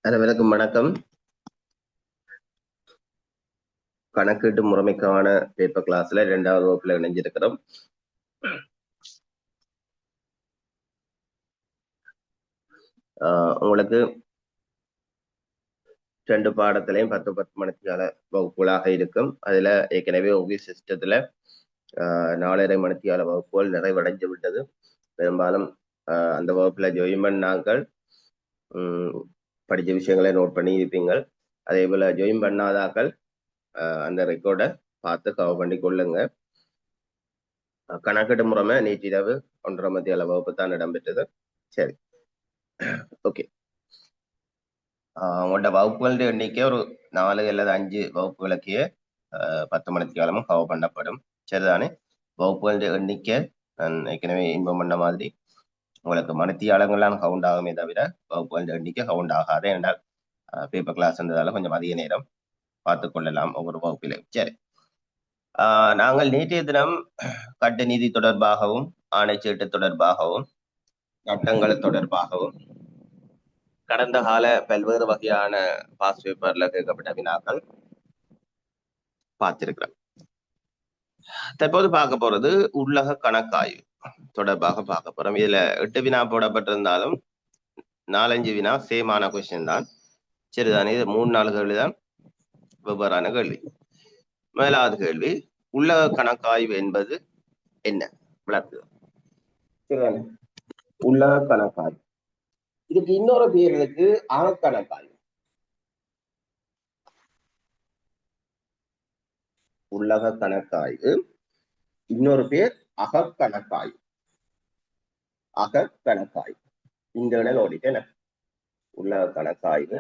அனைவருக்கும் வணக்கம். கணக்கீட்டு முறைமைக்கான பேப்பர் கிளாஸ்ல 2வது வகுப்புல இணைஞ்சிருக்கிறோம். உங்களுக்கு 2 பாடத்திலையும் 10 மணிக்கான வகுப்புகளாக இருக்கும். அதுல ஏற்கனவே ஆஃபீஸ் சிஸ்டத்துல 4.5 மணிக்கான வகுப்புகள் நிறைவடைஞ்சு விட்டது. பெரும்பாலும் அந்த வகுப்புல ஜாயின் பண்ணாங்கள் படிச்ச விஷயங்களை நோட் பண்ணி இருப்பீங்கள். அதே போல ஜாயின் பண்ணாதாக்கள் அந்த ரெக்கார்டை பார்த்து கவர் பண்ணி கொள்ளுங்க. கணக்கீட்டு முறைமை நேற்றிரவு 1:30 மணிக்கான வகுப்பு தான் இடம்பெற்றது. சரி, ஓகே. உங்களோட வகுப்புகளுடைய எண்ணிக்கை ஒரு 4 அல்லது 5 வகுப்புகளுக்கே 10 மணிக்காலமும் கவர் பண்ணப்படும். சரிதானே? வகுப்புகளுடைய எண்ணிக்கை நான் ஏற்கனவே இன்பம் பண்ண மாதிரி உங்களுக்கு மணித்தியாலங்கள்லாம் கவுண்ட் ஆகுமே தவிர வகுப்புகளுடைய எண்ணிக்கை கவுண்ட் ஆகாது. என்றால் பேப்பர் கிளாஸ்ன்றதால கொஞ்சம் அதிக நேரம் பார்த்து கொள்ளலாம் ஒவ்வொரு வகுப்பிலும். சரி, நாங்கள் நேற்றைய தினம் கட்டு நீதி தொடர்பாகவும் ஆணைச்சீட்டு தொடர்பாகவும் சட்டங்கள் தொடர்பாகவும் கடந்த கால பல்வேறு வகையான பாஸ் பேப்பர்ல கேட்கப்பட்ட வினாக்கள் பார்த்திருக்கிறோம். தற்போது பார்க்க போறது உள்ளக கணக்காய்வு தொடர்பாக பார்க்க போறோம். இதுல 8 வினா போடப்பட்டிருந்தாலும் 4-5 வினா சேமான கொஸ்டின் தான். சரிதானே? இது 3-4 கேள்வி தான் வெவ்வேறான கேள்வி. முதலாவது கேள்வி, உள்ளக கணக்காய்வு என்பது என்ன? விளக்கு. சரிதானே? உள்ளக கணக்காய்வு, இதுக்கு இன்னொரு பேர் இருக்கு, அகக்கணக்காய்வு. உள்ளக கணக்காய்வு இன்னொரு பேர் அகக்கணக்காய்வு. அகக்கணக்காய்வு, இன்டர்னல் ஆடிட். என்ன? உள்ளக கணக்காய்வு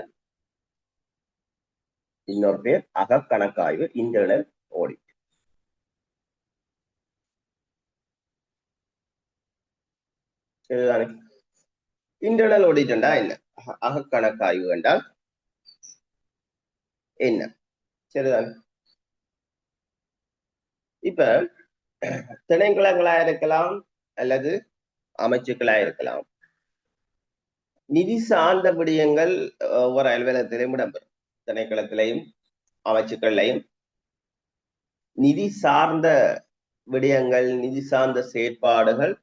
இன்னொரு பேர் அகக்கணக்காய்வு, இன்டர்னல் ஆடிட். சரிதானே? இன்டர்னல் ஆடிட் என்றால் என்ன? அகக்கணக்காய்வு என்றால் என்ன? சரிதானே? இப்ப திணைக்களங்களா இருக்கலாம் அல்லது அமைச்சுக்களா இருக்கலாம். நிதி சார்ந்த விடயங்கள் ஒரு அலுவலகத்திலையும் இடம்பெறும். திணைக்களத்திலையும் அமைச்சுக்கள்லையும் நிதி சார்ந்த விடயங்கள், நிதி சார்ந்த செயற்பாடுகள்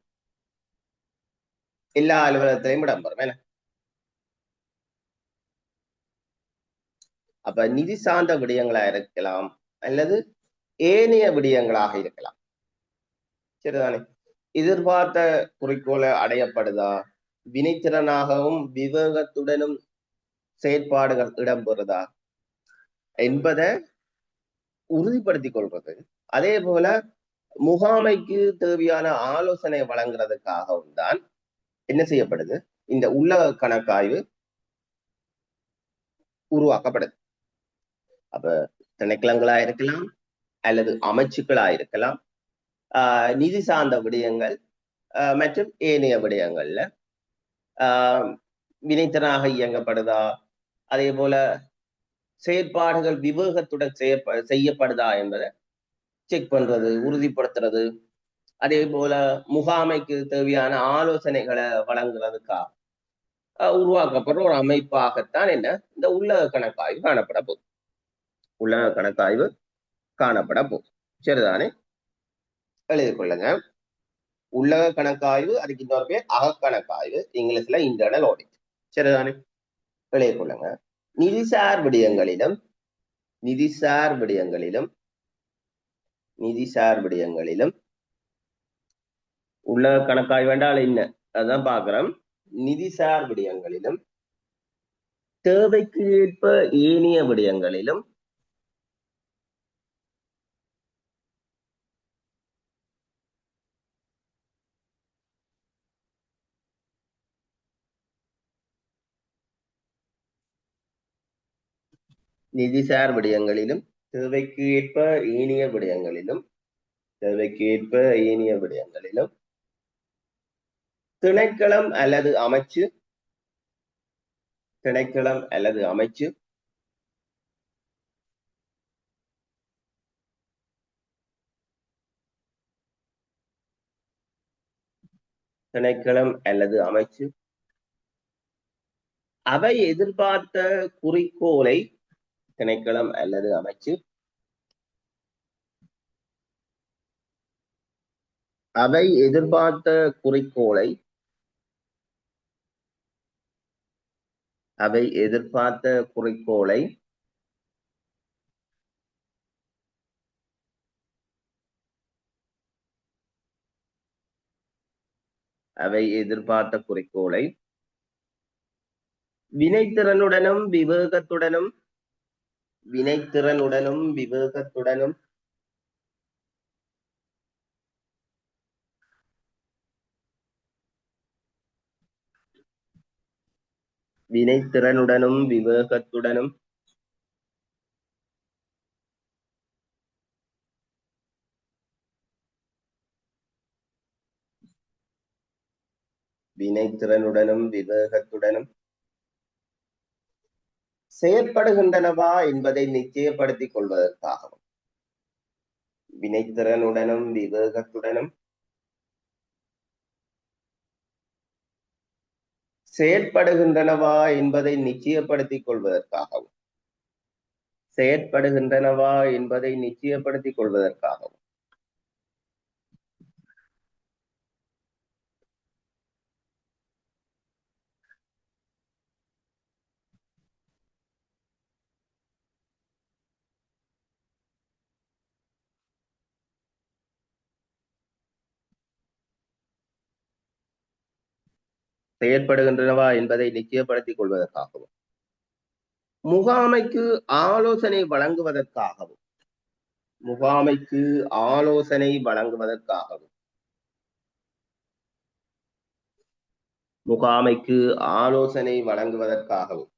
எல்லா அலுவலகத்திலையும் இடம்பெறும். என்ன? அப்ப நிதி சார்ந்த விடயங்களா இருக்கலாம் அல்லது ஏனைய விடயங்களாக இருக்கலாம். சரிதானே? எதிர்பார்த்த குறிக்கோளை அடையப்படுதா, வினைத்திறனாகவும் விவேகத்துடனும் செயற்பாடுகள் இடம்பெறுதா என்பதை உறுதிப்படுத்திக் கொள்வது. அதே போல முகாமைக்கு தேவையான ஆலோசனை வழங்குறதுக்காகவும் தான் என்ன செய்யப்படுது, இந்த உள்ளக கணக்காய்வு உருவாக்கப்படுது. அப்ப திணைக்களங்களா இருக்கலாம் அல்லது அமைச்சுக்களா இருக்கலாம். நிதி சார்ந்த விடயங்கள் மற்றும் ஏனைய விடயங்கள்ல வினைத்திறனாக இயங்கப்படுதா, அதே போல செயற்பாடுகள் விவேகத்துடன் செய்யப்படுதா என்பதை செக் பண்றது, உறுதிப்படுத்துறது. அதே போல முகாமைக்கு தேவையான ஆலோசனைகளை வழங்குறதுக்காக உருவாக்கப்படுற ஒரு அமைப்பாகத்தான் என்ன இந்த உள்ளக கணக்காய்வு காணப்பட போகுது. உள்ளக கணக்காய்வு காணப்பட போகுது. சரிதானே? எழுதி கொள்ளுங்க. உள்ளக கணக்காய்வு, அதுக்கு இன்னொரு பேர் அகக்கணக்காய்வு, இங்கிலீஷ்ல இன்டர்னல் ஆடிட். சரிதானே? எழுதி கொள்ளுங்க. நிதிசார் விடயங்களிலும் நிதிசார் விடயங்களிலும் நிதிசார் விடயங்களிலும் உள்ளக கணக்காய்வு வேண்டாம் என்ன, அதான் பாக்குறோம். நிதிசார் விடயங்களிலும் தேவைக்கு ஏற்ப ஏனைய விடயங்களிலும் நிதிசார் விடயங்களிலும் தேவைக்கு ஏற்ப ஏனைய விடயங்களிலும் தேவைக்கு ஏற்ப ஏனைய விடயங்களிலும் திணைக்களம் அல்லது அமைச்சு திணைக்களம் அல்லது அமைச்சு திணைக்களம் அல்லது அமைச்சு அவை எதிர்பார்த்த குறிக்கோளை திணைக்களம் அல்லது அமைச்சு அவை எதிர்பார்த்த குறிக்கோளை அவை எதிர்பார்த்த குறிக்கோளை அவை எதிர்பார்த்த குறிக்கோளை வினைத்திறனுடனும் விவேகத்துடனும் வினைத்திறனுடனும் விவேகத்துடனும் வினைத்திறனுடனும் விவேகத்துடனும் வினைத்திறனுடனும் விவேகத்துடனும் செயற்படுகின்றனவா என்பதை நிச்சயப்படுத்திக் கொள்வதற்காகவும் வினைத்திறனுடனும் விவேகத்துடனும் செயற்படுகின்றனவா என்பதை நிச்சயப்படுத்திக் கொள்வதற்காகவும் செயற்படுகின்றனவா என்பதை நிச்சயப்படுத்திக் கொள்வதற்காகவும் செயற்படுகின்றனவா என்பதை நிச்சயப்படுத்திக் கொள்வதற்காகவும் முகாமைக்கு ஆலோசனை வழங்குவதற்காகவும் முகாமைக்கு ஆலோசனை வழங்குவதற்காகவும் முகாமைக்கு ஆலோசனை வழங்குவதற்காகவும்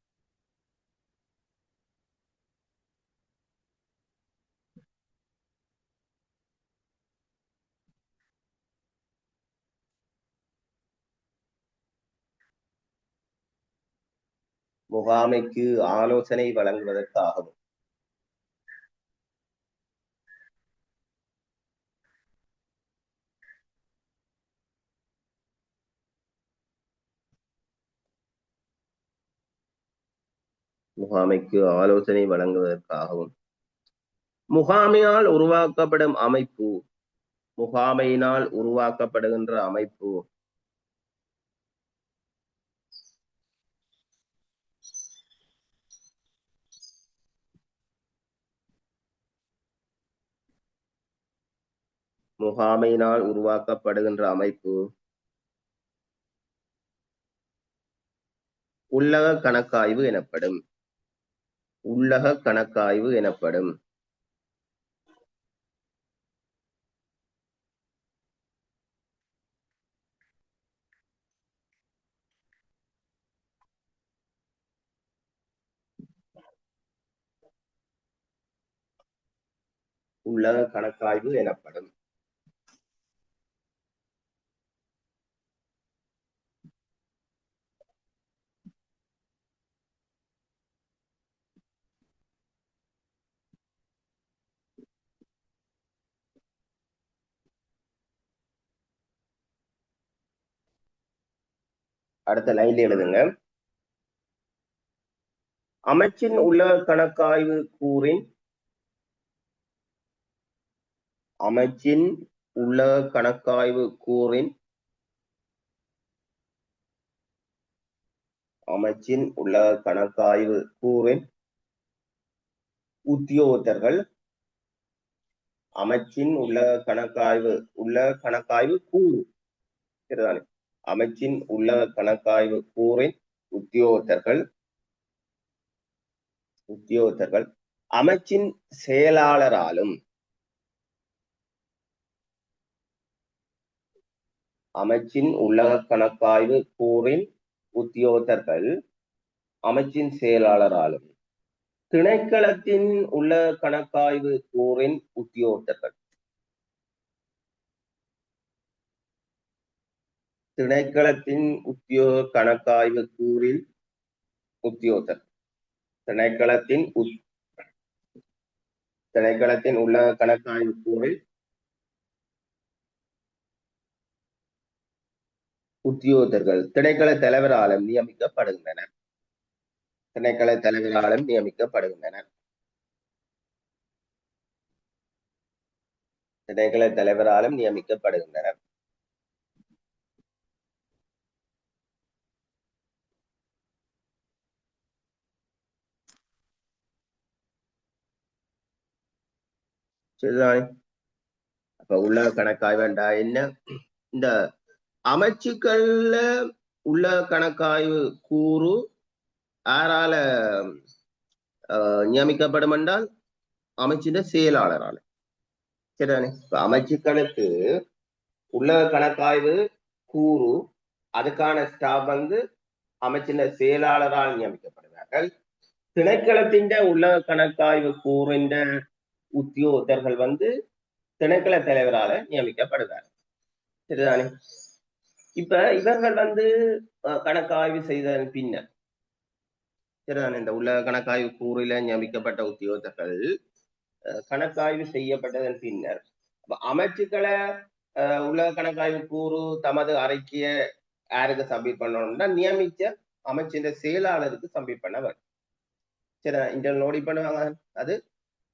முகாமைக்கு ஆலோசனை வழங்குவதற்காகவும் முகாமைக்கு ஆலோசனை வழங்குவதற்காகவும் முகாமையால் உருவாக்கப்படும் அமைப்பு முகாமையினால் உருவாக்கப்படுகின்ற அமைப்பு முகாமையினால் உருவாக்கப்படுகின்ற அமைப்பு உள்ளக கணக்காய்வு எனப்படும் உள்ளக கணக்காய்வு எனப்படும் உள்ளக கணக்காய்வு எனப்படும் அடுத்த லைன்ல எழுதுங்க அமைச்சின் உள்ளக கணக்காய்வு கூறின் அமைச்சின் உள்ளக கணக்காய்வு கூறின் அமைச்சின் உள்ளக கணக்காய்வு கூறின் உத்தியோகத்தர்கள் அமைச்சின் உள்ளக கணக்காய்வு கூறு சரிதானே அமைச்சின் உள்ளக கணக்காய்வு கூறின் உத்தியோகத்தர்கள் அமைச்சின் செயலாளராலும் அமைச்சின் உள்ளக கணக்காய்வு கூறின் உத்தியோகத்தர்கள் அமைச்சின் செயலாளராலும் திணைக்களத்தின் உள்ளக கணக்காய்வு கூறின் உத்தியோகத்தர்கள் திணைக்களத்தின் உத்தியோக கணக்காய்வு கூறில் உத்தியோகத்தர் திணைக்களத்தின் உள்ளக கணக்காய்வு கூறில் உத்தியோகத்தர்கள் திணைக்கள தலைவராலும் நியமிக்கப்படுகின்றனர் திணைக்கள தலைவராலும் நியமிக்கப்படுகின்றனர். திணைக்கள தலைவராலும் நியமிக்கப்படுகின்றனர். சரிதானே? அப்ப உள்ள கணக்காய்வுண்டா என்ன? இந்த அமைச்சுக்கள்ல உள்ள கணக்காய்வு கூறு யாரால நியமிக்கப்படும் என்றால் அமைச்சின் செயலாளரால். சரிதானே? இப்ப அமைச்சுக்களுக்கு உள்ள கணக்காய்வு கூறு அதுக்கான ஸ்டாப் அமைச்சின் செயலாளரால் நியமிக்கப்படுவார்கள். திணைக்களத்தின் உள்ள கணக்காய்வு கூறின் உத்தியோகத்தர்கள் திணைக்கள தலைவரால நியமிக்கப்படுவார். சரிதானே? இப்ப இவர்கள் கணக்காய்வு செய்ததன் பின்னர் சரிதானே, இந்த உள்ள கணக்காய்வு கூறில நியமிக்கப்பட்ட உத்தியோகத்தர்கள் கணக்காய்வு செய்யப்பட்டதன் பின்னர் அமைச்சுக்களை உள்ள கணக்காய்வு கூறு தமது அறிக்கைய யாருக்கு சப்மிட் பண்ணணும்னா நியமிச்ச அமைச்சின் செயலாளருக்கு சப்மிட் பண்ணவர். சரி, இன்டர்னல் நோடி பண்ணுவாங்க, அது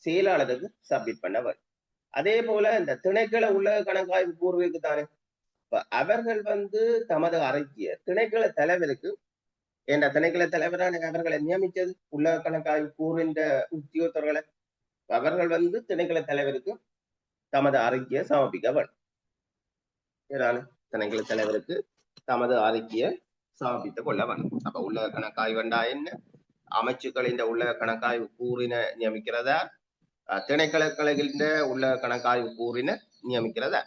செயலாளருக்கு சப்மிட் பண்ணவர். அதே போல இந்த திணைக்கள உள்ள கணக்காய்வு கூறுவதற்கு தானே அவர்கள் தமது அறிக்கைய திணைக்கள தலைவருக்கு என்ற திணைக்கள தலைவரான அவர்களை நியமித்தது உள்ள கணக்காய்வு கூறுகின்ற உத்தியோகத்தர்களை அவர்கள் திணைக்கள தலைவருக்கு தமது அறிக்கையை சமர்ப்பிக்க வேண்டும். திணைக்கள தலைவருக்கு தமது அறிக்கையை சமர்ப்பித்துக் கொள்ள வேண்டும். அப்ப உள்ள கணக்காய்வுண்டா என்ன? அமைச்சுக்களின் உள்ள கணக்காய்வு கூறின நியமிக்கிறதா, திணைக்களங்களின் உள்ள கணக்காய்வு கூறின நியமிக்கிறதா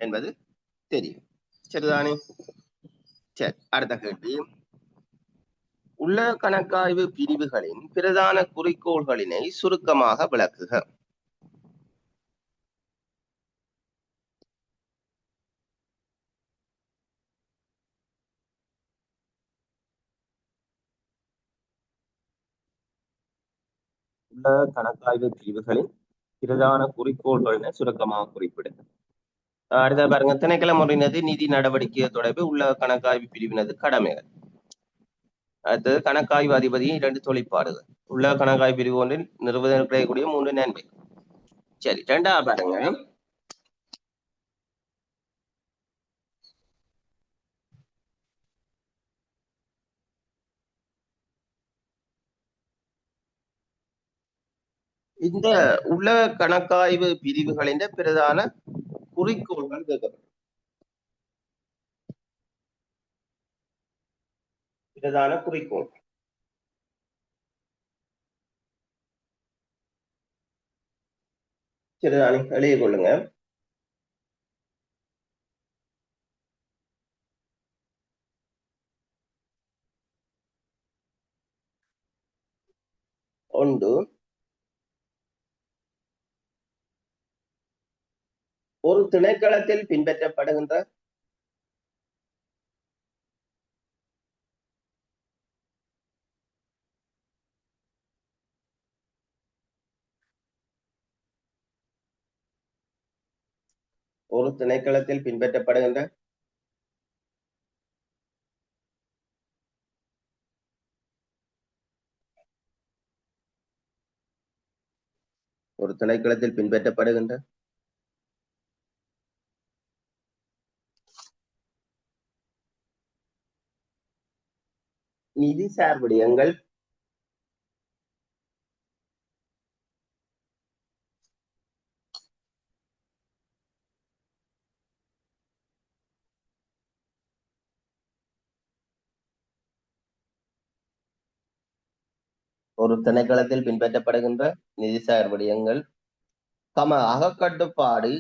என்பது தெரியும். சரிதானே? சரி, அடுத்த கேள்வி. உள்ள கணக்காய்வு பிரிவுகளின் பிரதான குறிக்கோள்களினை சுருக்கமாக விளக்குக. உள்ள கணக்காய்வு பிரிவுகளின் பிரதான குறிக்கோள்களினை சுருக்கமாக குறிப்பிடுங்க. அடுத்த பாருங்க, திணைக்கள முறையினது நிதி நடவடிக்கை தொடர்பு உள்ள கணக்காய்வு பிரிவினது கடமைகள். அடுத்தது கணக்காய்வு அதிபதியின் 2 தொழிற்பாடுகள். உள்ள கணக்காய்வு பிரிவு ஒன்றில் நிறுவனம் கிடைக்கக்கூடிய 3 நன்மை. சரி, ரெண்டாவது பாருங்க, இந்த உள்ள கணக்காய்வு பிரிவுகளின் பிரதான குறிக்கோள்கள் கேட்கப்படும். பிரதான குறிக்கோள் சரிதானே, எழுதி கொள்ளுங்க. ஒன்று, ஒரு திணைக்களத்தில் பின்பற்றப்படுகின்ற ஒரு திணைக்களத்தில் பின்பற்றப்படுகின்ற ஒரு திணைக்களத்தில் பின்பற்றப்படுகின்ற நிதி சார் விடயங்கள் ஒரு திணைக்களத்தில் பின்பற்றப்படுகின்ற நிதிசார் விடயங்கள் அகக்கட்டுப்பாடு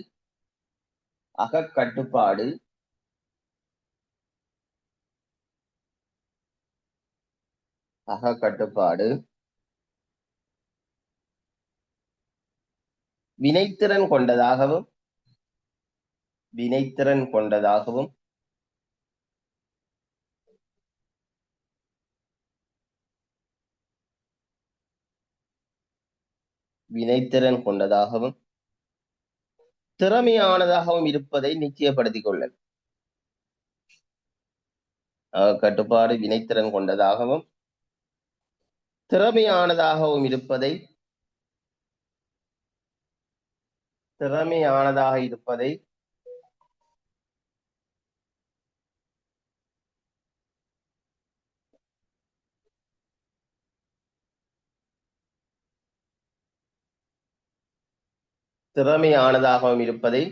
அகக்கட்டுப்பாடு அகக்கட்டுப்பாடு வினைத்திறன் கொண்டதாகவும் வினைத்திறன் கொண்டதாகவும் வினைத்திறன் கொண்டதாகவும் திறமையானதாகவும் இருப்பதை நிச்சயப்படுத்திக் கொள்ளல். கட்டுப்பாடு வினைத்திறன் கொண்டதாகவும் திறமையானதாகவும் இருப்பதை திறமையானதாக இருப்பதை திறமையானதாகவும் இருப்பதை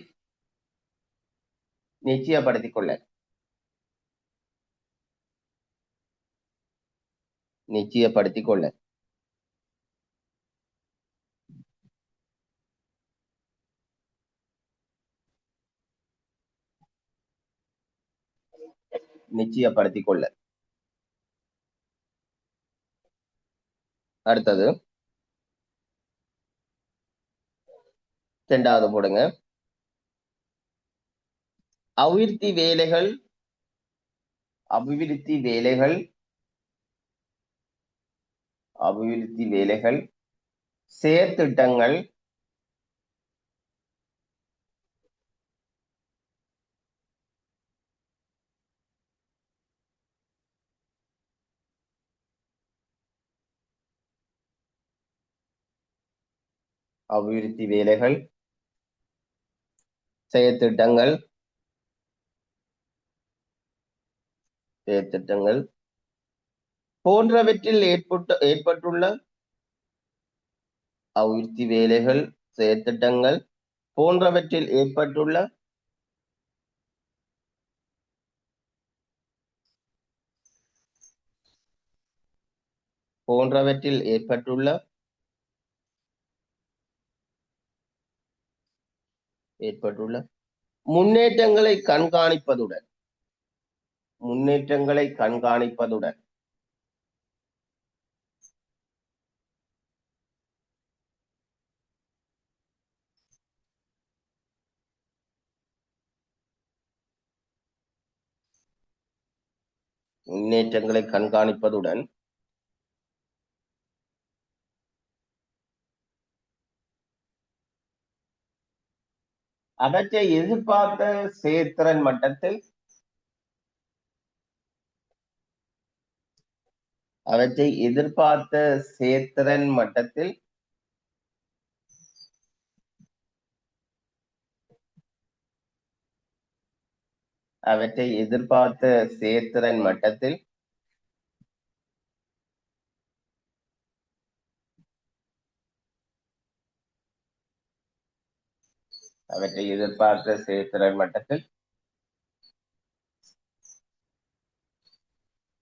நிச்சயப்படுத்திக் கொள்ள நிச்சயப்படுத்திக் கொள்ள நிச்சயப்படுத்திக் கொள்ள. அடுத்தது 2வது போடுங்க. அபிவிருத்தி வேலைகள் அபிவிருத்தி வேலைகள் அபிவிருத்தி வேலைகள் செயற்திட்டங்கள் அபிவிருத்தி வேலைகள் செயற்திட்டங்கள் செயற்திட்டங்கள் போன்றவற்றில் ஏற்பட்டுள்ள அபிவிருத்தி வேலைகள் செயற்திட்டங்கள் போன்றவற்றில் ஏற்பட்டுள்ள போன்றவற்றில் ஏற்பட்டுள்ள ஏற்பட்டுள்ள முன்னேற்றங்களை கண்காணிப்பதுடன் முன்னேற்றங்களை கண்காணிப்பதுடன் முன்னேற்றங்களை கண்காணிப்பதுடன் அவற்றை எதிர்பார்த்த செயற்திறன் மட்டத்தில் அவற்றை எதிர்பார்த்த செயற்திறன் மட்டத்தில் அவற்றை எதிர்பார்த்த செயற்திறன் மட்டத்தில் அவற்றை எதிர்பார்த்த செயற்திறன் மட்டத்தில்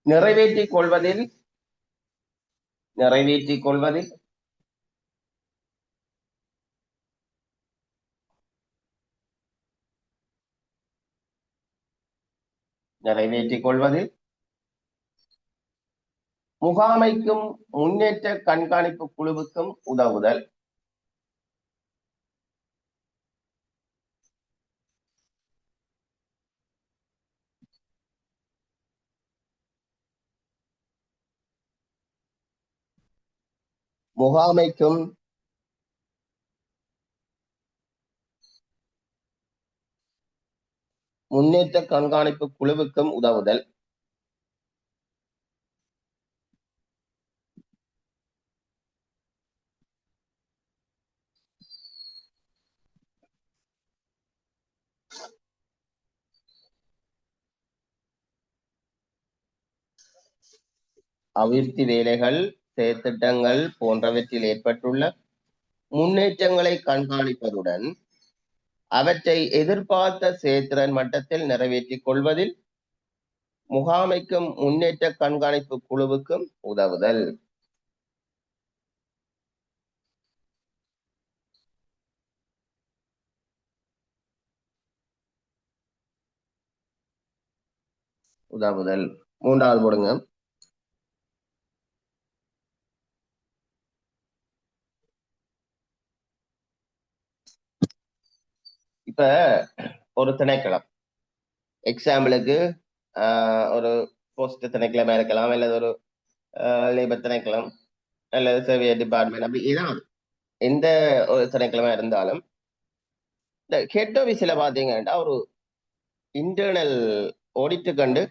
நிறைவேற்றிக் கொள்வதில் நிறைவேற்றிக் கொள்வதில் நிறைவேற்றிக் கொள்வதில் முகாமைக்கும் முன்னேற்ற கண்காணிப்பு குழுவுக்கும் உதவுதல் முகாமைக்கும் முன்னேற்ற கண்காணிப்பு குழுவுக்கும் உதவுதல் அபிவிருத்தி வேலைகள் செயற்திட்டங்கள் போன்றவற்றில் ஏற்பட்டுள்ள முன்னேற்றங்களை கண்காணிப்பதுடன் அவற்றை எதிர்பார்த்த செயற்திறன் மட்டத்தில் நிறைவேற்றிக் கொள்வதில் முகாமைக்கும் முன்னேற்ற கண்காணிப்பு குழுவுக்கும் உதவுதல் உதவுதல். 3வது போடுங்க. இப்ப ஒரு திணைக்களம் எக்ஸாம்பிளுக்கு ஒரு போஸ்ட் திணைக்களமா இருக்கலாம், அல்லது ஒரு லேபர் திணைக்களம், அல்லது சர்வே டிபார்ட்மெண்ட், அப்படி ஏதாவது எந்த ஒரு திணைக்களமா இருந்தாலும் இந்த ஹெட் ஆபீஸ்ல பாத்தீங்கன்னா ஒரு இன்டர்னல் ஆடிட்டு கண்டு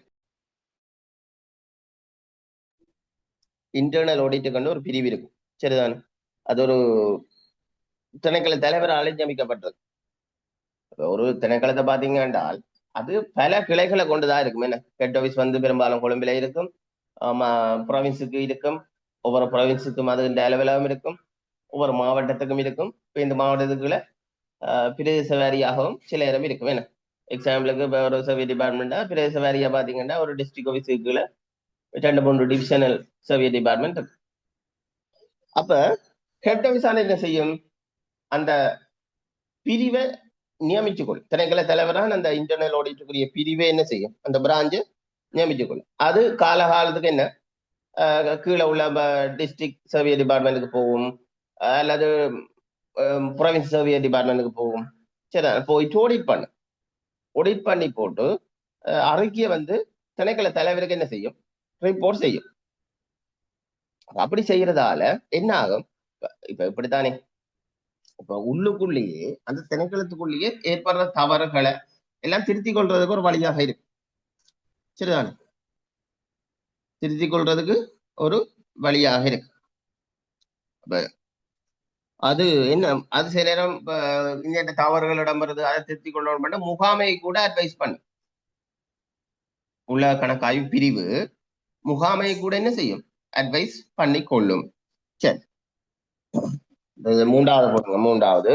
இன்டர்னல் ஆடிட்டுக்கு ஒரு பிரிவு இருக்கும். சரிதானே? அது ஒரு திணைக்கள தலைவரால் நியமிக்கப்பட்டது. ஒரு திணைக்களத்தை பாத்தீங்க என்றால் அது பல கிளைகளை கொண்டுதான் இருக்கும். என்ன, ஹெட் ஆபீஸ் வந்து பெரும்பாலும் கொழும்பில இருக்கும், ப்ரொவின்ஸுக்கு இருக்கும், ஒவ்வொரு ப்ரொவின்ஸுக்கும் அது இந்த அளவிலும் இருக்கும், ஒவ்வொரு மாவட்டத்துக்கும் இருக்கும். இப்போ இந்த மாவட்டத்துக்குள்ள பிரதேச வாரியாகவும் சில இடம் இருக்கும். என்ன, எக்ஸாம்பிளுக்கு இப்போ ஒரு சர்வே டிபார்ட்மெண்ட்டா பிரதேச வாரியா பாத்தீங்கன்னா ஒரு டிஸ்ட்ரிக்ட் ஆஃபீஸுக்குள்ள 2-3 டிவிஷனல் சர்வே டிபார்ட்மெண்ட் இருக்கு. அப்ப ஹெட் ஆஃபீஸான என்ன செய்யும், அந்த பிரிவை நியமிச்சுக்கொள்ளும். திணைக்கள தலைவரான அந்த இன்டர்னல் ஆடிட்டுக்குரிய பிரிவை என்ன செய்யும், அந்த பிராஞ்சு நியமிச்சுக்கொள்ளும். அது காலகாலத்துக்கு என்ன கீழே உள்ள டிஸ்ட்ரிக்ட் சர்வே டிபார்ட்மெண்ட்டுக்கு போகும், அல்லது ப்ரொவின்ஸ் சர்வே டிபார்ட்மெண்ட்டுக்கு போகும். சரி, போயிட்டு ஆடிட் பண்ணி போட்டு அறிக்கையை வந்து திணைக்கள தலைவருக்கு என்ன செய்யும், ரிப்போர்ட் செய்யும். அப்படி செய்யறதால என்ன ஆகும், இப்ப இப்படித்தானே, இப்ப உள்ளுக்குள்ளேயே அந்த திணைக்களத்துக்குள்ளேயே ஏற்படுற தவறுகளை எல்லாம் திருத்திக் கொள்றதுக்கு ஒரு வழியாக இருக்கு. சரிதானே? திருத்திக் கொள்றதுக்கு ஒரு வழியாக இருக்கு. அது என்ன, அது சில நேரம் இந்த தவறுகள் இடம்பெறுது, அதை திருத்திக் கொள்ளணும் முகாமை கூட அட்வைஸ் பண்ணு. உள்ள கணக்காய்வு பிரிவு முகாமை கூட என்ன செய்யும், அட்வைஸ் பண்ணி கொள்ளும். சரி, மூன்றாவது போடுங்க. மூன்றாவது,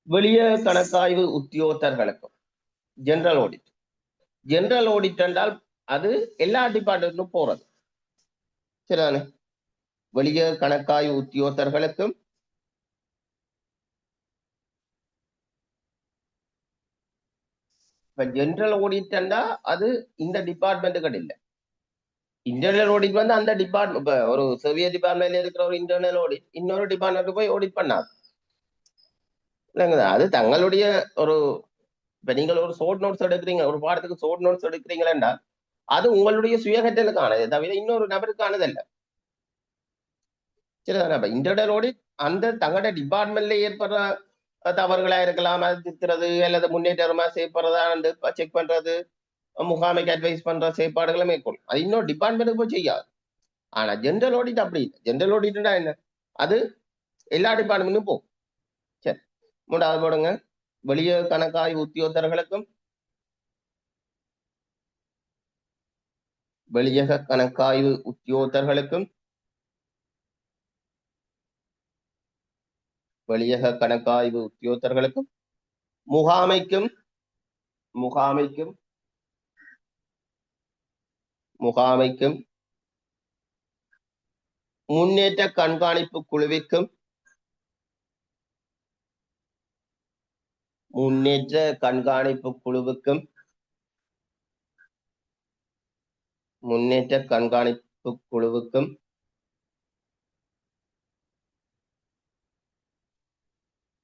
வெளிய கணக்காய்வு உத்தியோகத்தர்களுக்கும் ஜெனரல் ஆடிட். ஜெனரல் ஆடிட் என்றால் அது எல்லா டிபார்ட்மெண்ட்டும் போறது. சரிதானே? வெளிய கணக்காய்வு உத்தியோகத்தர்களுக்கும் இப்ப ஜெனரல் ஆடிட் அது இந்த டிபார்ட்மெண்ட்டுகள் இல்லை. இன்டர்னல் ஆடிட் வந்து அந்த டிபார்ட்மெண்ட், இப்ப ஒரு சர்வே டிபார்ட்மெண்ட்ல இருக்கிற ஒரு இன்டர்னல் ஆடிட் இன்னொரு டிபார்ட்மெண்ட் போய் ஆடிட் பண்ணாது. இல்லைங்களா? அது தங்களுடைய ஒரு, இப்ப நீங்கள் ஒரு ஷோர்ட் நோட்ஸ் எடுக்கிறீங்க, ஒரு பாடத்துக்கு ஷோர்ட் நோட்ஸ் எடுக்கிறீங்களா, அது உங்களுடைய சுயகட்டலுக்கானது தவிர இன்னொரு நபருக்கானது அல்ல. சரிதானே? அப்ப இன்டர்னல் ஆடிட் அந்த தங்களுடைய டிபார்ட்மெண்ட்ல ஏற்படுற தவறுகளா இருக்கலாம், அது திருத்துறது அல்லது முன்னேற்றமா செய்யப்படுறதா செக் பண்றது, முகாமைக்கு அட்வைஸ் பண்ற செயற்பாடுகளை மேற்கொள்ளும். அது இன்னொரு டிபார்ட்மெண்ட்டுக்கு போய் செய்யாது. ஆனா ஜெனரல் ஆடிட் அப்படி இல்லை. ஜெனரல் ஆடிட்னா என்ன, அது எல்லா டிபார்ட்மெண்ட்டும் போகும். சரி, மூன்றாவது போடுங்க. வெளிய கணக்காய்வு உத்தியோகத்தர்களுக்கும் வெளியக கணக்காய்வு உத்தியோகத்தர்களுக்கும் வெளியக கணக்காய்வு உத்தியோகத்தர்களுக்கும் முகாமைக்கும் முகாமைக்கும் முகாமைக்கும் முன்னேற்ற கண்காணிப்பு குழுவிற்கும் முன்னேற்ற கண்காணிப்பு குழுவுக்கும் முன்னேற்ற கண்காணிப்பு குழுவுக்கும்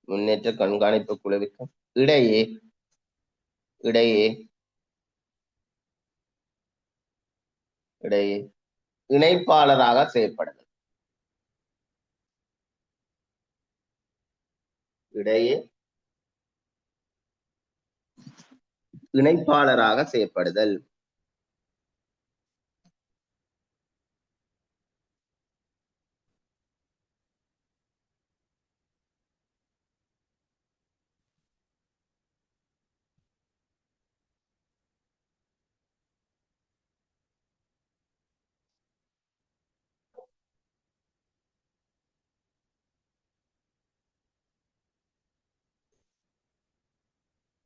முன்னேற்ற கண்காணிப்பு குழுவிற்கும் இடையே இடையே இடையே இணைப்பாளராக செயற்படுதல். இடையே இணைப்பாளராக செயற்படுதல்.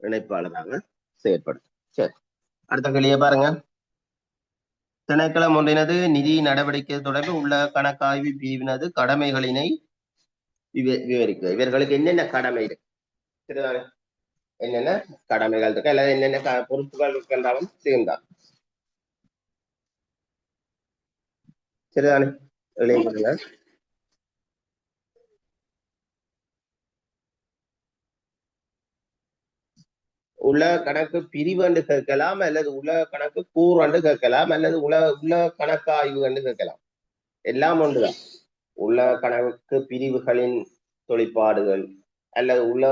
இணைப்பாளராக செயற்படும். சரி, அடுத்த கேள்வியை பாருங்க. திணைக்களம் ஒன்றினது நிதி நடவடிக்கை தொடர்பு உள்ள கணக்காய்வு பிரிவினது கடமைகளினை விவரிக்க. இவர்களுக்கு என்னென்ன கடமை இருக்கு, சரிதானே? என்னென்ன கடமைகள் இருக்கு அல்லது என்னென்ன பொறுப்புகள் இருக்கின்றாலும் சேர்ந்தான். சரிதானே? எழுதிக்கொள்ளுங்க. உள்ள கணக்கு பிரிவு என்று கேட்கலாம், அல்லது உள்ள கணக்கு கூறு என்று கேட்கலாம், அல்லது உள்ள கணக்காய்வு என்று கேட்கலாம். எல்லாம் ஒன்றுதான். உள்ள கணக்கு பிரிவுகளின் தொழிற்பாடுகள், அல்லது உள்ள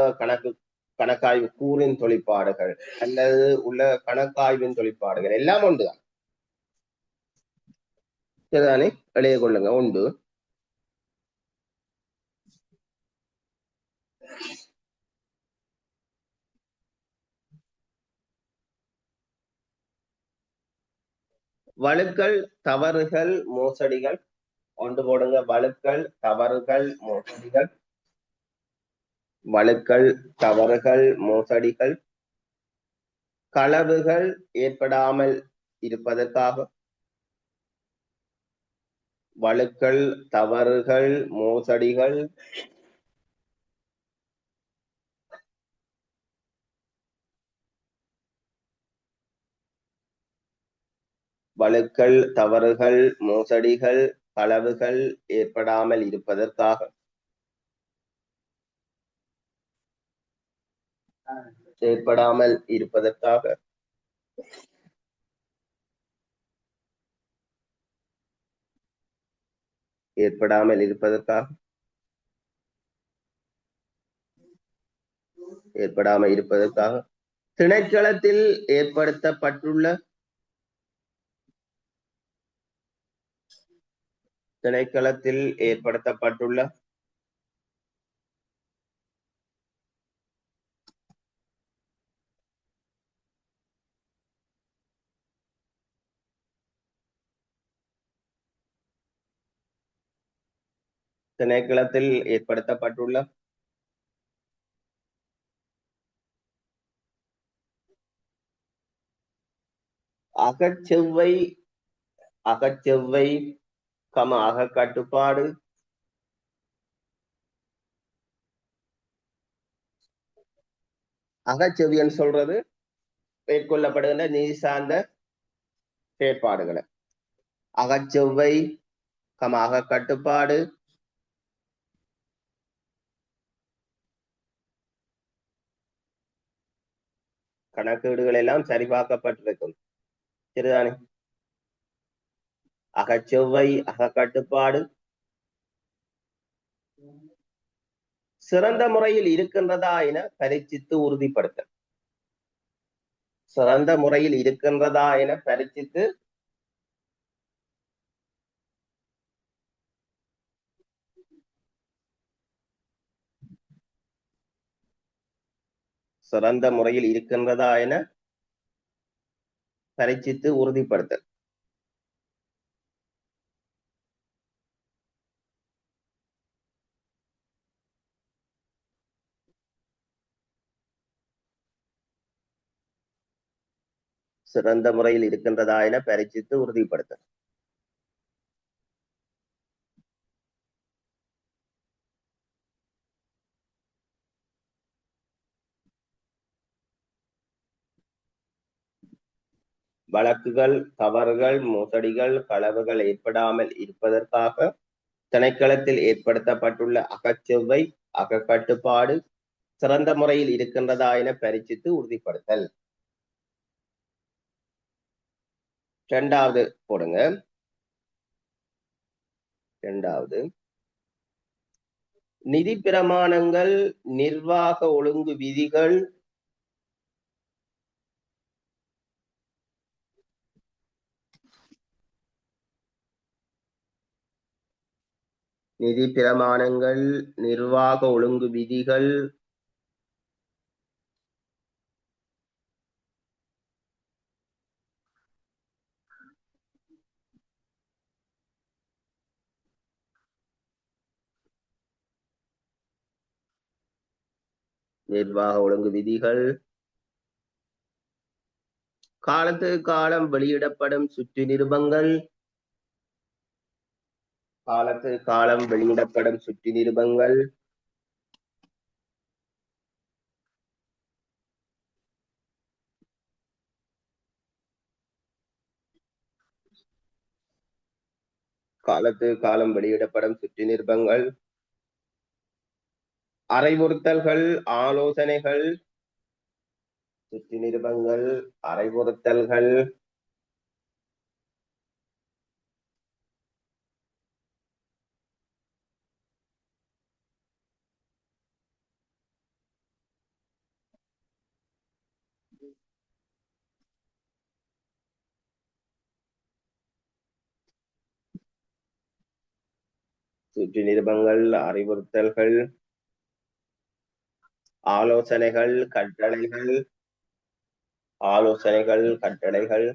கணக்காய்வு கூறின் தொழிற்பாடுகள், அல்லது உள்ள கணக்காய்வின் தொழிற்பாடுகள் எல்லாம் ஒன்றுதான். சரிதானே? எழுதி கொள்ளுங்க. உண்டு. வழுக்கல், தவறுகள், மோசடிகள். ஒன்று போடுங்க. வழுக்கல், தவறுகள், மோசடிகள். வழுக்கல், தவறுகள், மோசடிகள். களவுகள் ஏற்படாமல் இருப்பதற்காக. வழுக்கல், தவறுகள், மோசடிகள். வழுக்கல், தவறுகள், மோசடிகள், களவுகள் ஏற்படாமல் இருப்பதற்காக. ஏற்படாமல் இருப்பதற்காக. ஏற்படாமல் இருப்பதற்காக. ஏற்படாமல் இருப்பதற்காக. திணைக்களத்தில் ஏற்படுத்தப்பட்டுள்ள. திணைக்களத்தில் ஏற்படுத்தப்பட்டுள்ள. திணைக்களத்தில் ஏற்படுத்தப்பட்டுள்ள. அகச்செவ்வை. அகச்செவ்வை அகக்கட்டுப்பாடு. அகச்செவியன் சொல்றது மேற்கொள்ளப்படுகின்ற நீதி சார்ந்த செயற்பாடுகளை. அகச்செவ்வை அகக்கட்டுப்பாடு. கணக்கீடுகள் எல்லாம் சரிபார்க்கப்பட்டிருக்கும். சரிதானே? அகச்செவ்வை அகக்கட்டுப்பாடு சிறந்த முறையில் இருக்கின்றதா என பரீட்சித்து உறுதிப்படுத்தல். சிறந்த முறையில் இருக்கின்றதா என பரீட்சித்து சிறந்த முறையில் இருக்கின்றதா என பரீட்சித்து உறுதிப்படுத்தல். சிறந்த முறையில் இருக்கின்றதா என பரீட்சித்து உறுதிப்படுத்தல். வழக்குகள், தவறுகள், மோசடிகள், களவுகள் ஏற்படாமல் இருப்பதற்காக திணைக்களத்தில் ஏற்படுத்தப்பட்டுள்ள அகச்செவ்வை அகக்கட்டுப்பாடு சிறந்த முறையில் இருக்கின்றதா என பரீட்சித்து உறுதிப்படுத்தல். இரண்டாவது போடுங்க. இரண்டாவது நிதி பிரமாணங்கள், நிர்வாக ஒழுங்கு விதிகள். நிதி பிரமாணங்கள், நிர்வாக ஒழுங்கு விதிகள். நிர்வாக ஒழுங்கு விதிகள். காலத்துக்கு காலம் வெளியிடப்படும் சுற்று நிருபங்கள். காலத்துக்கு காலம் வெளியிடப்படும் சுற்று நிருபங்கள். காலத்துக்கு காலம் வெளியிடப்படும் சுற்று நிருபங்கள். அறிவுறுத்தல்கள், ஆலோசனைகள். சுற்று நிருபங்கள், அறிவுறுத்தல்கள். சுற்று நிருபங்கள், அறிவுறுத்தல்கள், ஆலோசனைகள், கட்டளைகள், ஆலோசனைகள், கட்டளைகள்,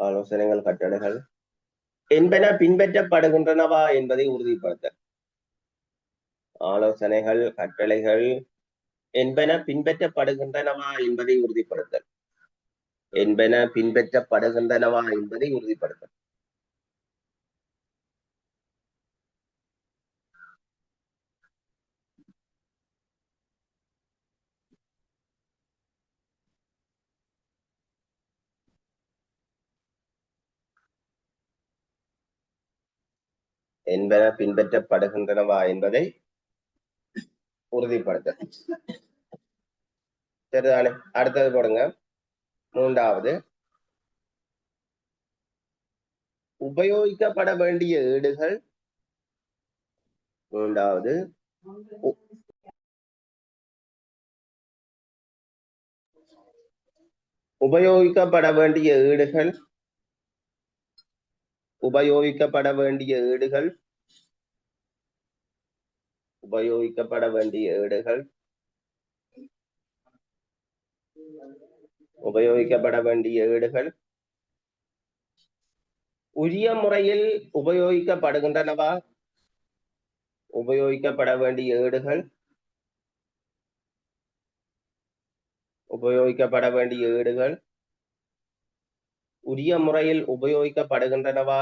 ஆலோசனைகள், கட்டளைகள் என்பன பின்பற்றப்படுகின்றனவா என்பதை உறுதிப்படுத்தல். ஆலோசனைகள், கட்டளைகள் என்பன பின்பற்றப்படுகின்றனவா என்பதை உறுதிப்படுத்தல். என்பன பின்பற்றப்படுகின்றனவா என்பதை உறுதிப்படுத்தல். என்பன பின்பற்றப்படுகின்றனவா என்பதை உறுதிப்படுத்தல். சரிதானே? அடுத்தது போடுங்க. மூன்றாவது, உபயோகிக்கப்பட வேண்டிய ஏடுகள். மூன்றாவது, உபயோகிக்கப்பட வேண்டிய ஏடுகள். உபயோகிக்கப்பட வேண்டிய ஏடுகள். உபயோகிக்கப்பட வேண்டிய ஏடுகள். உபயோகிக்கப்பட வேண்டிய ஏடுகள் உரிய முறையில் உபயோகிக்கப்படுகின்றனவா? உபயோகிக்கப்பட வேண்டிய ஏடுகள் உபயோகிக்கப்பட வேண்டிய ஏடுகள் உரிய முறையில் உபயோகிக்கப்படுகின்றனவா?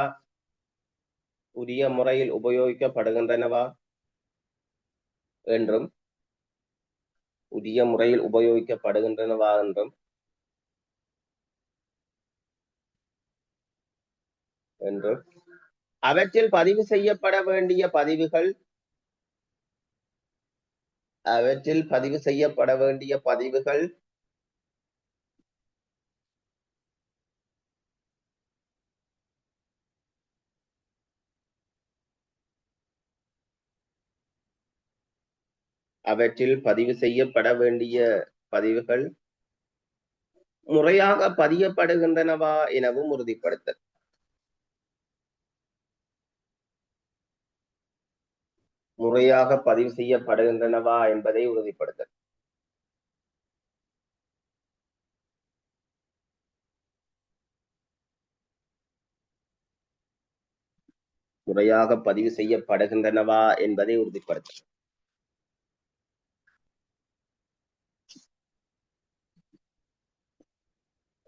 உரிய முறையில் உபயோகிக்கப்படுகின்றனவா என்றும், உரிய முறையில் உபயோகிக்கப்படுகின்றனவா என்றும் அவற்றில் பதிவு செய்யப்பட வேண்டிய பதிவுகள். அவற்றில் பதிவு செய்யப்பட வேண்டிய பதிவுகள் அவற்றில் பதிவு செய்யப்பட வேண்டிய பதிவுகள் முறையாக பதியப்படுகின்றனவா எனவும் உறுதிப்படுத்தல். முறையாக பதிவு செய்யப்படுகின்றனவா என்பதை உறுதிப்படுத்தல். முறையாக பதிவு செய்யப்படுகின்றனவா என்பதை உறுதிப்படுத்தல்.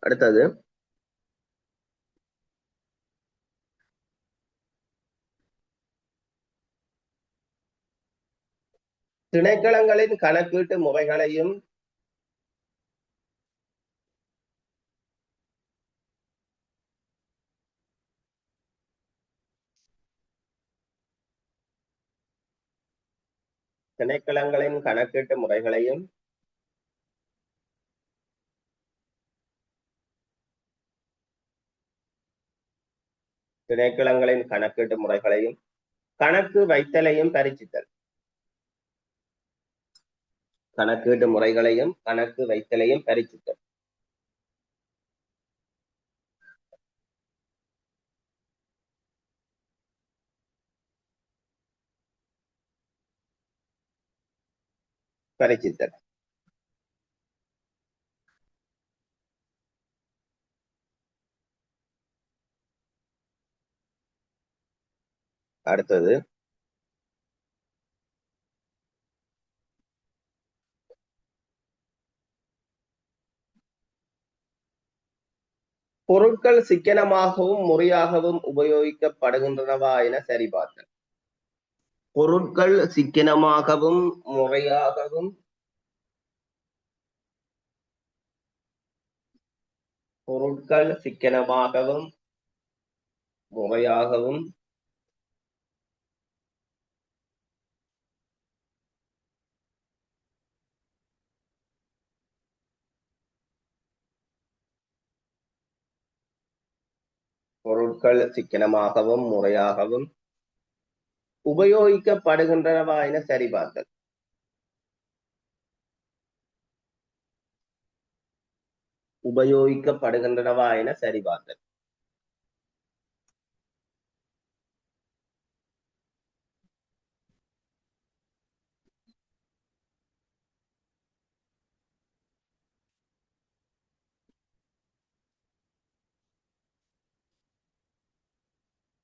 அடுத்தது, திணைக்களங்களின் கணக்கீட்டு முறைகளையும் திணைக்களங்களின் கணக்கீட்டு முறைகளையும் திணைக்களங்களின் கணக்கீட்டு முறைகளையும் கணக்கு வைத்தலையும் பரிசித்தல். கணக்கீட்டு முறைகளையும் கணக்கு வைத்தலையும் பரிசித்தல். பரிசித்தல். அடுத்தது, பொருட்கள் சிக்கனமாகவும் முறையாகவும் உபயோகிக்கப்படுகின்றனவா என சரிபார்த்தல். பொருட்கள் சிக்கனமாகவும் முறையாகவும் பொருட்கள் சிக்கனமாகவும் முறையாகவும் பொருட்கள் சிக்கனமாகவும் முறையாகவும் உபயோகிக்கப்படுகின்றனவா என சரிபார்த்தல். உபயோகிக்கப்படுகின்றனவா என சரிபார்த்தல்.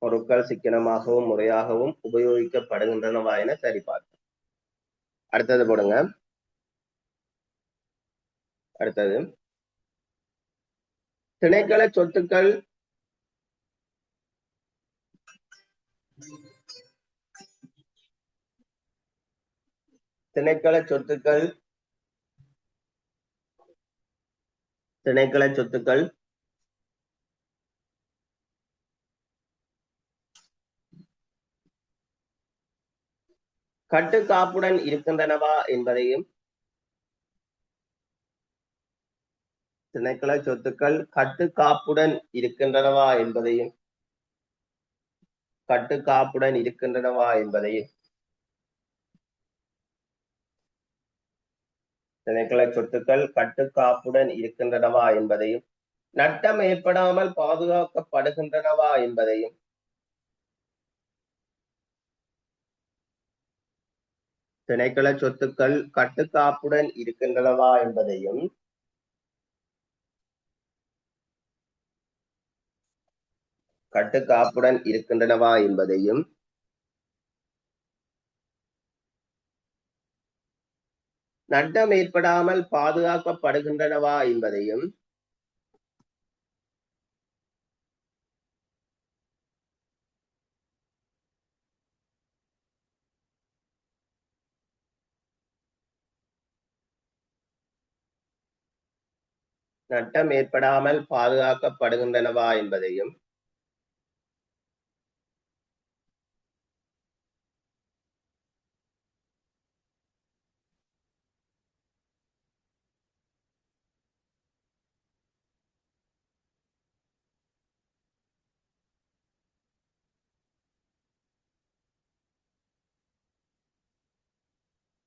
பொருட்கள் சிக்கனமாகவும் முறையாகவும் உபயோகிக்கப்படுகின்றனவா என சரிபார்க்கும். அடுத்தது போடுங்க. அடுத்தது திணைக்கள சொத்துக்கள் திணைக்கள சொத்துக்கள் திணைக்கள சொத்துக்கள் கட்டுக்காப்புடன் இருக்கின்றனவா என்பதையும் திணைக்கள சொத்துக்கள் கட்டுக்காப்புடன் இருக்கின்றனவா என்பதையும் கட்டுக்காப்புடன் இருக்கின்றனவா என்பதையும் திணைக்கள சொத்துக்கள் கட்டுக்காப்புடன் இருக்கின்றனவா என்பதையும் நட்டம் ஏற்படாமல் பாதுகாக்கப்படுகின்றனவா என்பதையும் திணைக்கள சொத்துக்கள் கட்டுக்காப்புடன் இருக்கின்றனவா என்பதையும் கட்டுக்காப்புடன் இருக்கின்றனவா என்பதையும் நட்டம் ஏற்படாமல் பாதுகாக்கப்படுகின்றனவா என்பதையும் நட்டம் ஏற்படாமல் பாதுகாக்கப்படுகின்றனவா என்பதையும்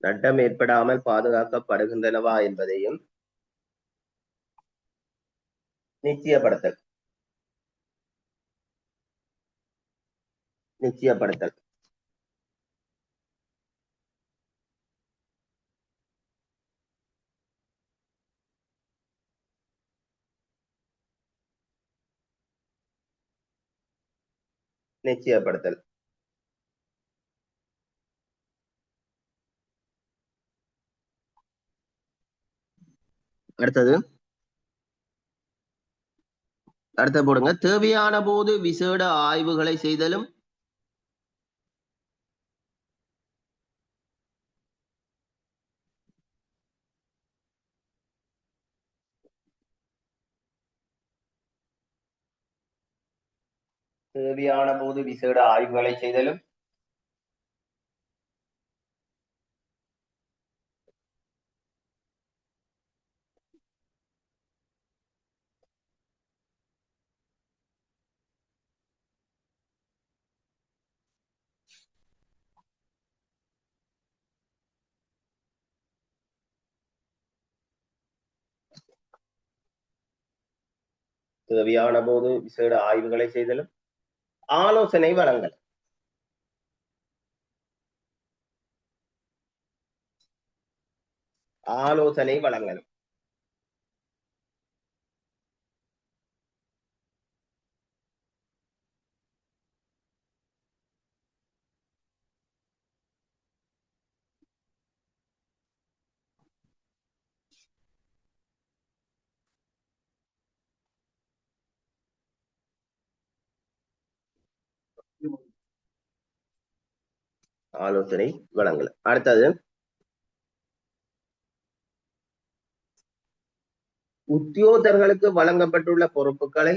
நட்டம் ஏற்படாமல் பாதுகாக்கப்படுகின்றனவா என்பதையும் நிச்சயப்படுத்தல் நிச்சயப்படுத்தல் நிச்சயப்படுத்தல். அடுத்தது போடுங்க. தேவையான போது விசேட ஆய்வுகளை செய்தலும் தேவையான போது விசேட ஆய்வுகளை செய்தலும் தேவையான போது விசேட ஆய்வுகளை செய்தலும் ஆலோசனை வழங்கல் ஆலோசனை வழங்கல் ஆலோசனை வழங்கல். அடுத்தது உத்தியோகத்தர்களுக்கு வழங்கப்பட்டுள்ள பொறுப்புகளை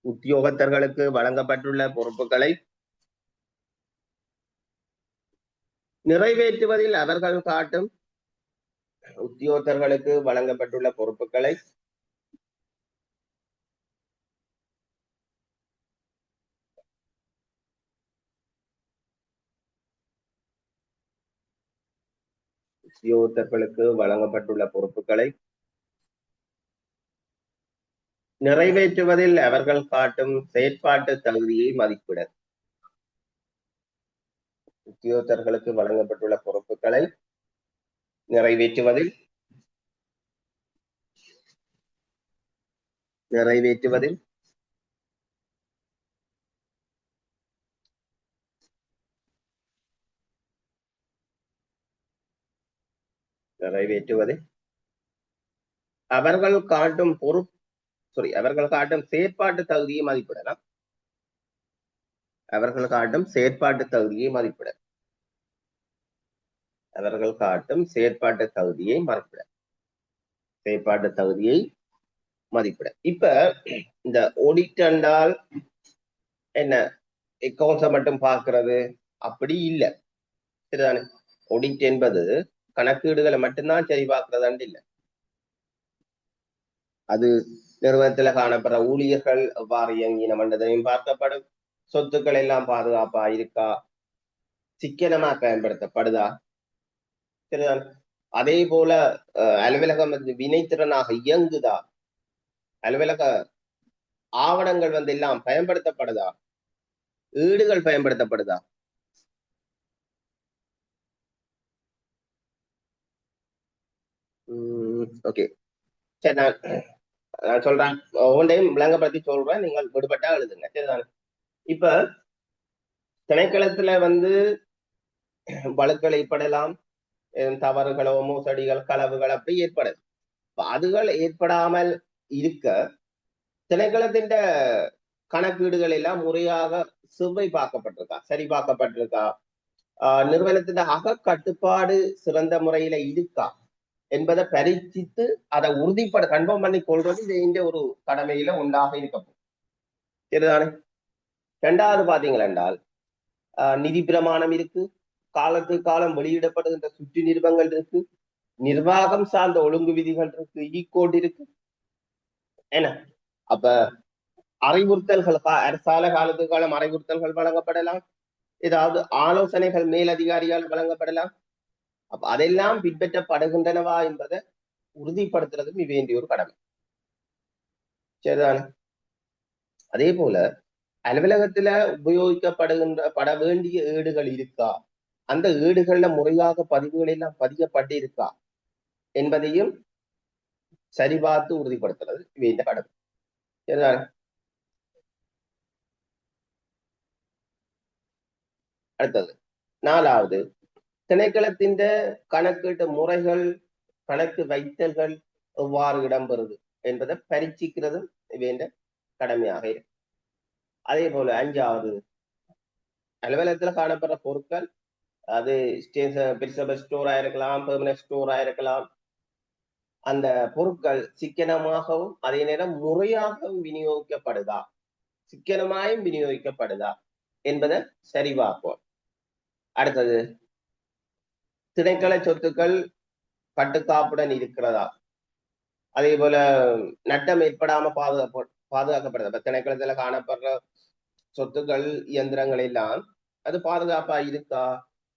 உத்தியோகத்தர்களுக்கு வழங்கப்பட்டுள்ள பொறுப்புகளை நிறைவேற்றுவதில் அவர்கள் காட்டும் உத்தியோகத்தர்களுக்கு வழங்கப்பட்டுள்ள பொறுப்புகளை உத்தியோகத்தர்களுக்கு வழங்கப்பட்டுள்ள பொறுப்புகளை நிறைவேற்றுவதில் அவர்கள் காட்டும் செயற்பாட்டு தகுதியை மதிப்பிட. உத்தியோகத்தர்களுக்கு வழங்கப்பட்டுள்ள பொறுப்புகளை நிறைவேற்றுவதில் நிறைவேற்றுவதில் நிறைவேற்றுவதில் அவர்கள் காட்டும் அவர்கள் காட்டும் செயற்பாட்டு தகுதியை மதிப்பிடலாம். அவர்கள் காட்டும் செயற்பாட்டு தகுதியை மதிப்பிட. அவர்கள் காட்டும் செயற்பாட்டு தகுதியை மதிப்பிட. செயற்பாட்டு தகுதியை மதிப்பிட. இப்ப இந்த ஆடிட் என்றால் என்ன, அக்கௌண்ட்ஸை மட்டும் பார்க்கிறது அப்படி இல்லை, சரிதானே? ஆடிட் என்பது கணக்கீடுகளை மட்டும்தான் சரி பார்க்கறதாண்டு இல்லை. அது நிறுவனத்துல காணப்படுற ஊழியர்கள் எவ்வாறு இயங்கின மண்டதையும் பார்க்கப்படும். சொத்துக்கள் எல்லாம் பாதுகாப்பா இருக்கா, சிக்கனமா பயன்படுத்தப்படுதா, சரிதான்? அதே போல அலுவலகம் வந்து வினைத்திறனாக இயங்குதா, அலுவலக ஆவணங்கள் வந்து எல்லாம் பயன்படுத்தப்படுதா, ஈடுகள் பயன்படுத்தப்படுதா, ஓகே சரி. நான் சொல்றேன், ஒவ்வொன்றையும் விளங்கப்படுத்தி சொல்றேன், நீங்கள் விடுபட்டா எழுதுங்க, சரிதானே? இப்ப திணைக்களத்துல வந்து வழக்குகள் ஏற்படலாம், தவறுகளோ மோசடிகள் களவுகள் அப்படி ஏற்படுது. அதுகள் ஏற்படாமல் இருக்க திணைக்களத்தின் கணக்கீடுகள் எல்லாம் முறையாக செவ்வை பார்க்கப்பட்டிருக்கா, சரி பார்க்கப்பட்டிருக்கா, நிறுவனத்தின் அகக்கட்டுப்பாடு சிறந்த முறையில இருக்கா என்பதை பரீட்சித்து அதை உறுதிப்பட கன்ஃபார்ம் பண்ணி கொள்வது இது இந்த ஒரு கடமையில உண்டாக இருக்கும், சரிதானே? இரண்டாவது பாத்தீங்கள் என்றால் நிதி பிரமாணம் இருக்கு, காலத்துக்கு காலம் வெளியிடப்படுகின்ற சுற்று நிறுவனங்கள் இருக்கு, நிர்வாகம் சார்ந்த ஒழுங்கு விதிகள் இருக்கு, இ-கோட் இருக்கு, என்ன? அப்ப அறிவுறுத்தல்கள் அரசால காலத்துக்கு காலம் அறிவுறுத்தல்கள் வழங்கப்படலாம், ஏதாவது ஆலோசனைகள் மேலதிகாரியால் வழங்கப்படலாம். அப்ப அதெல்லாம் பின்பற்றப்படுகின்றனவா என்பதை உறுதிப்படுத்துறதும் வேண்டிய ஒரு கடமை, சரிதானே? அதே போல அலுவலகத்துல பட வேண்டிய ஏடுகள் இருக்கா, அந்த ஏடுகள்ல முறையாக பதிவுகள் எல்லாம் பதியப்பட்டு இருக்கா என்பதையும் சரிபார்த்து உறுதிப்படுத்துறது வேண்டிய கடமை, சரிதானே? அடுத்தது நாலாவது, திணைக்களத்தின் கணக்கீட்டு முறைகள், கணக்கு வைத்தல்கள் எவ்வாறு இடம்பெறுது என்பதை பரீட்சிக்கிறதும் வேண்ட கடமையாக இருக்கு. அதே போல அஞ்சாவது, அலுவலகத்துல காணப்படுற பொருட்கள், அது பெரிசபிள் ஸ்டோரா இருக்கலாம், பெர்மனன்ட் ஸ்டோரா இருக்கலாம், அந்த பொருட்கள் சிக்கனமாகவும் அதே நேரம் முறையாகவும் விநியோகிக்கப்படுதா, சிக்கனமாயும் விநியோகிக்கப்படுதா என்பதை சரிபார்ப்போம். அடுத்தது, திணைக்கள சொத்துக்கள் கட்டுக்காப்புடன் இருக்கிறதா, அதே போல நட்டம் ஏற்படாம பாதுகாக்கப்படுதா. திணைக்களத்துல காணப்படுற சொத்துக்கள் இயந்திரங்கள் எல்லாம் அது பாதுகாப்பா இருக்கா,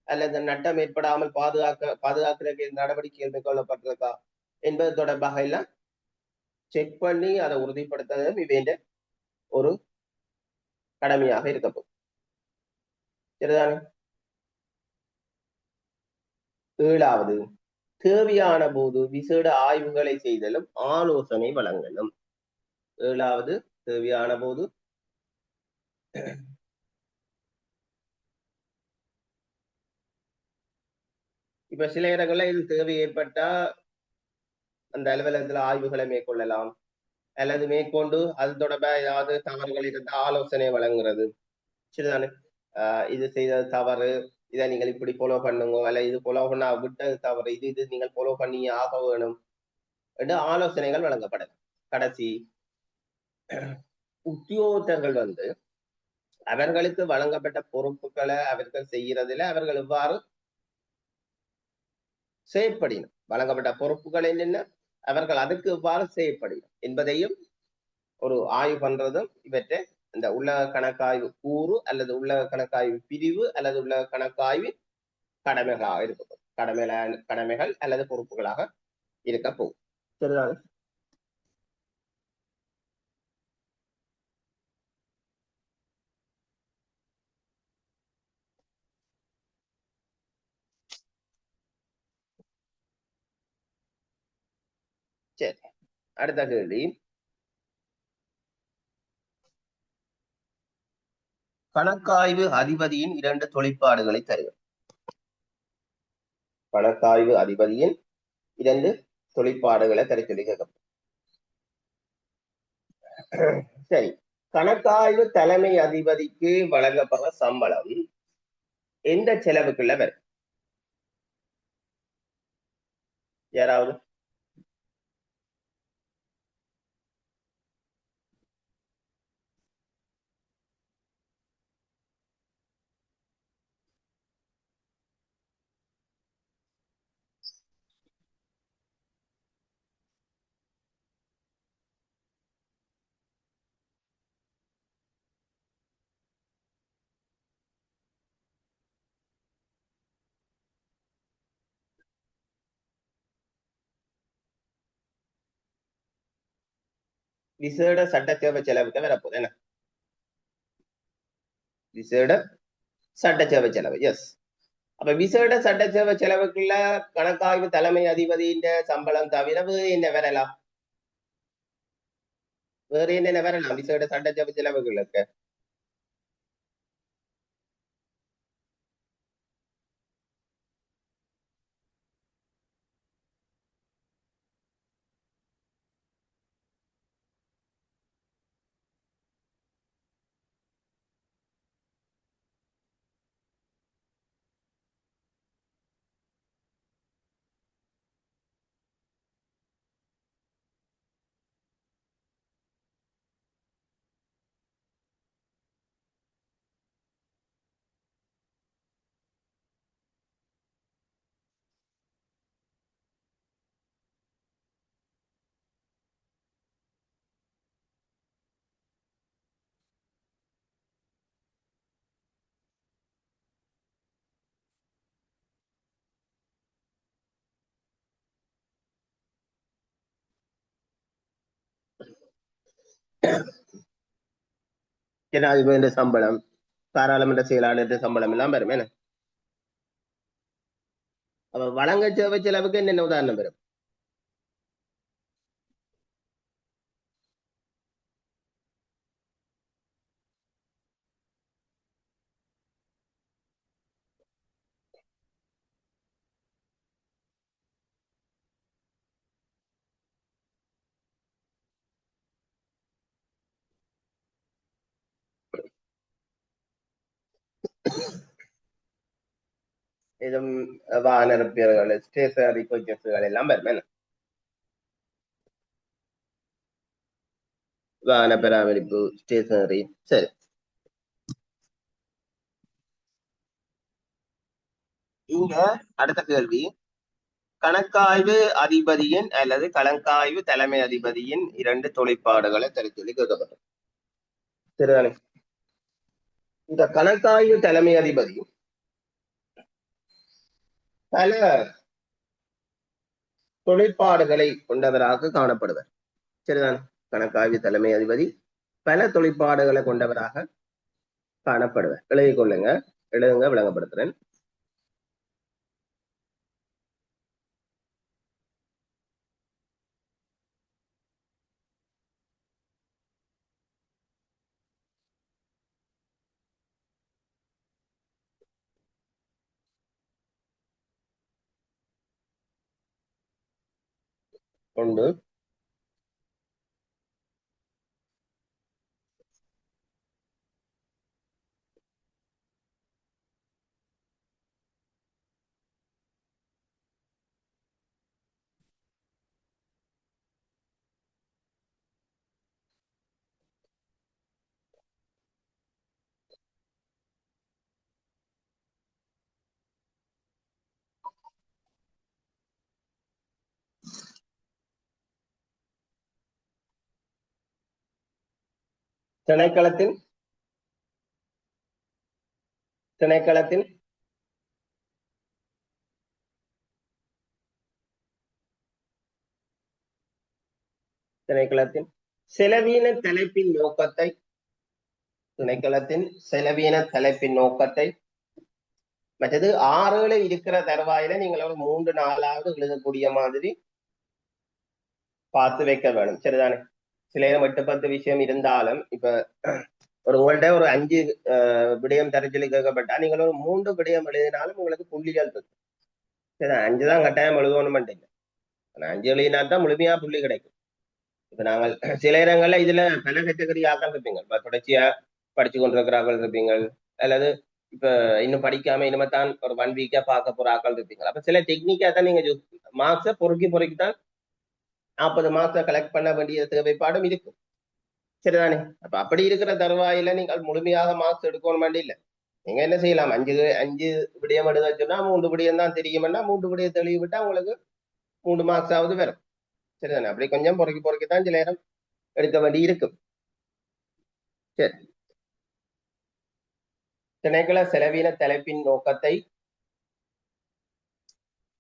அல்லது நட்டம் ஏற்படாமல் பாதுகாக்கிறதுக்கு நடவடிக்கைகள் மேற்கொள்ளப்பட்டிருக்கா என்பது தொடர்பாக எல்லாம் செக் பண்ணி அதை உறுதிப்படுத்துறது வேண்ட ஒரு கடமையாக இருக்கப்படும், சரிதானே? ஏழாவது, தேவையான போது விசேட ஆய்வுகளை செய்தலும் ஆலோசனை வழங்கலும். ஏழாவது, தேவையான போது இப்ப சில இடங்கள்ல இது தேவை ஏற்பட்டா அந்த அலுவலகத்துல ஆய்வுகளை மேற்கொள்ளலாம், அல்லது மேற்கொண்டு அது தொடர்பா ஏதாவது தவறுகள் இருந்தால் ஆலோசனை வழங்குறது, சரிதானே? இது செய்தது தவறு, இதை நீங்கள் இப்படி ஃபாலோ பண்ணுங்க, அல்ல இது ஃபாலோ பண்ண விட்டது தவறு, இது நீங்கள் ஃபாலோ பண்ணி ஆக வேணும் என்று ஆலோசனைகள் வழங்கப்படலாம். கடைசி, உத்தியோகத்தர்கள் வந்து அவர்களுக்கு வழங்கப்பட்ட பொறுப்புகளை அவர்கள் செய்யறதுல அவர்கள் எவ்வாறு செயற்படினும், வழங்கப்பட்ட பொறுப்புகள் என்னென்ன, அவர்கள் அதுக்கு எவ்வாறு செயற்படினும் என்பதையும் ஒரு ஆய்வு பண்றதும் இவற்றை இந்த உள்ளக கணக்காய்வு கூறு அல்லது உள்ளக கணக்காய்வு பிரிவு அல்லது உள்ளக கணக்காய்வு கடமைகளாக இருக்க கடமைகள் அல்லது பொறுப்புகளாக இருக்க போகும், சரிதானே? சரி, அடுத்த கேள்வி. கணக்காய்வு அதிபதியின் 2 தொழிற்பாடுகளை தருக. கணக்காய்வு அதிபதியின் 2 தொழிற்பாடுகளை தர சொல்லி கேட்கப்படும். சரி, கணக்காய்வு தலைமை அதிபதிக்கு வழங்கப்படுற சம்பளம் எந்த செலவுக்குள்ள வரும்? யாராவது? விசேட சட்டசேவை செலவுக்கு வரப்போகுது என்ன? விசேட சட்டசேவை செலவு. எஸ். அப்ப விசேட சட்டசேவை செலவுக்குள்ள கணக்காய்வு தலைமை அதிபதியின் சம்பளம் தவிர வேறு என்ன வரலாம்? வேறு என்னென்ன வரலாம் விசேட சட்டசேவை செலவுகளுக்கு? ஜனாதிபதி சம்பளம், பாராளுமன்ற செயலாளர் சம்பளம் எல்லாம் வரும் என்ன? அப்ப வழங்க சேவை செலவுக்கு என்னென்ன உதாரணம் வரும்? இதும் வாகன ரிப்பேர்கள், ஸ்டேஷனரி பர்ச்சேஸ்கள் எல்லாம் வரும் என்ன? வாகன பராமரிப்பு, ஸ்டேஷனரி. சரி, இங்க அடுத்த கேள்வி. கணக்காய்வு அதிபதியின் அல்லது கணக்காய்வு தலைமை அதிபதியின் 2 தொழிற்பாடுகளை தர சொல்லி கேட்கப்பட்டது. சரிதானே? இந்த கணக்காய்வு தலைமை அதிபதி பல தொழிற்பாடுகளை கொண்டவராக காணப்படுவர். சரிதான்? கணக்காய்வு தலைமை அதிபதி பல தொழிற்பாடுகளை கொண்டவராக காணப்படுவர். எழுதிக் கொள்ளுங்க, எழுதுங்க, விளங்கப்படுத்துறேன். ஒன்று, திணைக்களத்தின் திணைக்களத்தின் திணைக்களத்தின் செலவீன தலைப்பின் நோக்கத்தை திணைக்களத்தின் செலவீன தலைப்பின் நோக்கத்தை மற்றது 6 இருக்கிற தருவாயில நீங்கள் ஒரு 3-4 எழுதக்கூடிய மாதிரி பார்த்து வைக்க வேணும். சரிதானே? சில நேரம் 8-10 விஷயம் இருந்தாலும் இப்ப உங்கள்ட்ட ஒரு 5 விடயம் தர சொல்லி கேட்கப்பட்டா நீங்கள் ஒரு 3 விடயம் எழுதினாலும் உங்களுக்கு புள்ளிகள் இருக்கு. சரி, 5 தான் கட்டாயம் எழுதணும் இல்லை. 5 எழுதினா தான் முழுமையா புள்ளி கிடைக்கும். இப்ப நாங்கள் சில இடங்கள்ல இதுல பல கேட்டகரி ஆக்கள் இருப்பீங்க. இப்ப தொடர்ச்சியா படிச்சு கொண்டிருக்கிறார்கள் இருப்பீங்க, அல்லது இப்ப இன்னும் படிக்காம இனிமேத்தான் ஒரு 1 வீக்கா பார்க்க போற ஆக்கள் இருப்பீங்க. அப்ப சில டெக்னிக்கா தான் நீங்க மார்க்ஸை பொறுக்கி தான் 40 மார்க்ஸை கலெக்ட் பண்ண வேண்டிய தேவைப்பாடும் இருக்கும். சரிதானே? அப்ப அப்படி இருக்கிற தருவாயில நீங்கள் முழுமையாக மார்க்ஸ் எடுக்கணும் வேண்டி இல்லை. நீங்க என்ன செய்யலாம்? 5 விடயம் எடுக்க சொன்னா 3 விடயம் தான் தெரியும்னா 3 விடயம் தெளிவு விட்டா உங்களுக்கு 3 மார்க்ஸ் ஆகுது வரும். சரிதானே? அப்படி கொஞ்சம் பொறுக்கி தான் சில நேரம் எடுக்க வேண்டி இருக்கும். சரி, திணைக்கள செலவின தலைப்பின் நோக்கத்தை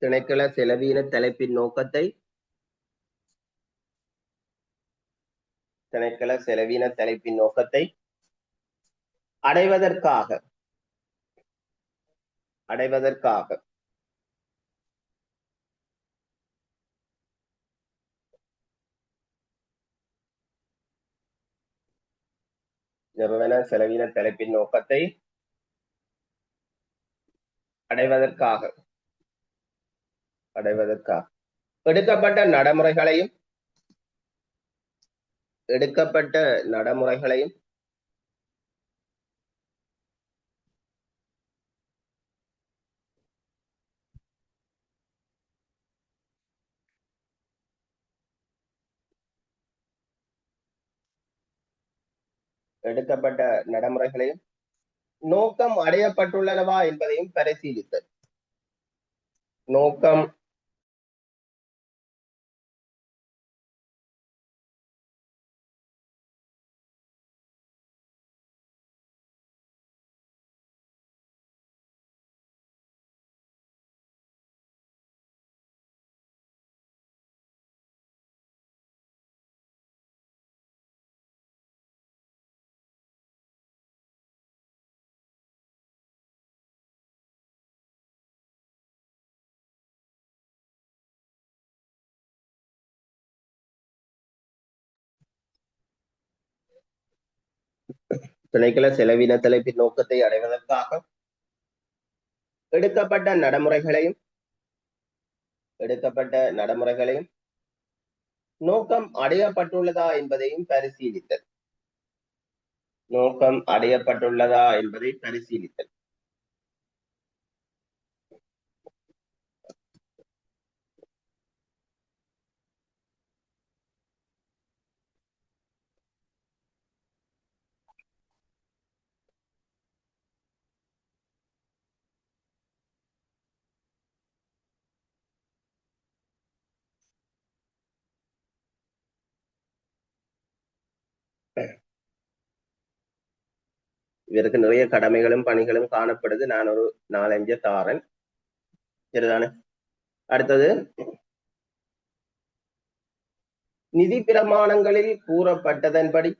திணைக்கள செலவின தலைப்பின் நோக்கத்தை திணைக்கள செலவின தலைப்பின் நோக்கத்தை அடைவதற்காக நிறுவன செலவின தலைப்பின் நோக்கத்தை அடைவதற்காக எடுக்கப்பட்ட நடைமுறைகளையும் நோக்கம் அடையப்பட்டுள்ளனவா என்பதையும் பரிசீலித்தல். நோக்கம் திணைக்கள செலவின தலைப்பின் நோக்கத்தை அடைவதற்காக எடுக்கப்பட்ட நடைமுறைகளையும் நோக்கம் அடையப்பட்டுள்ளதா என்பதையும் பரிசீலித்தல். இதற்கு நிறைய கடமைகளும் பணிகளும் காணப்படுது. நான் ஒரு 4-5 தாரன். சரிதானே? அடுத்தது, நிதி பிரமாணங்களில் கூறப்பட்டதன்படி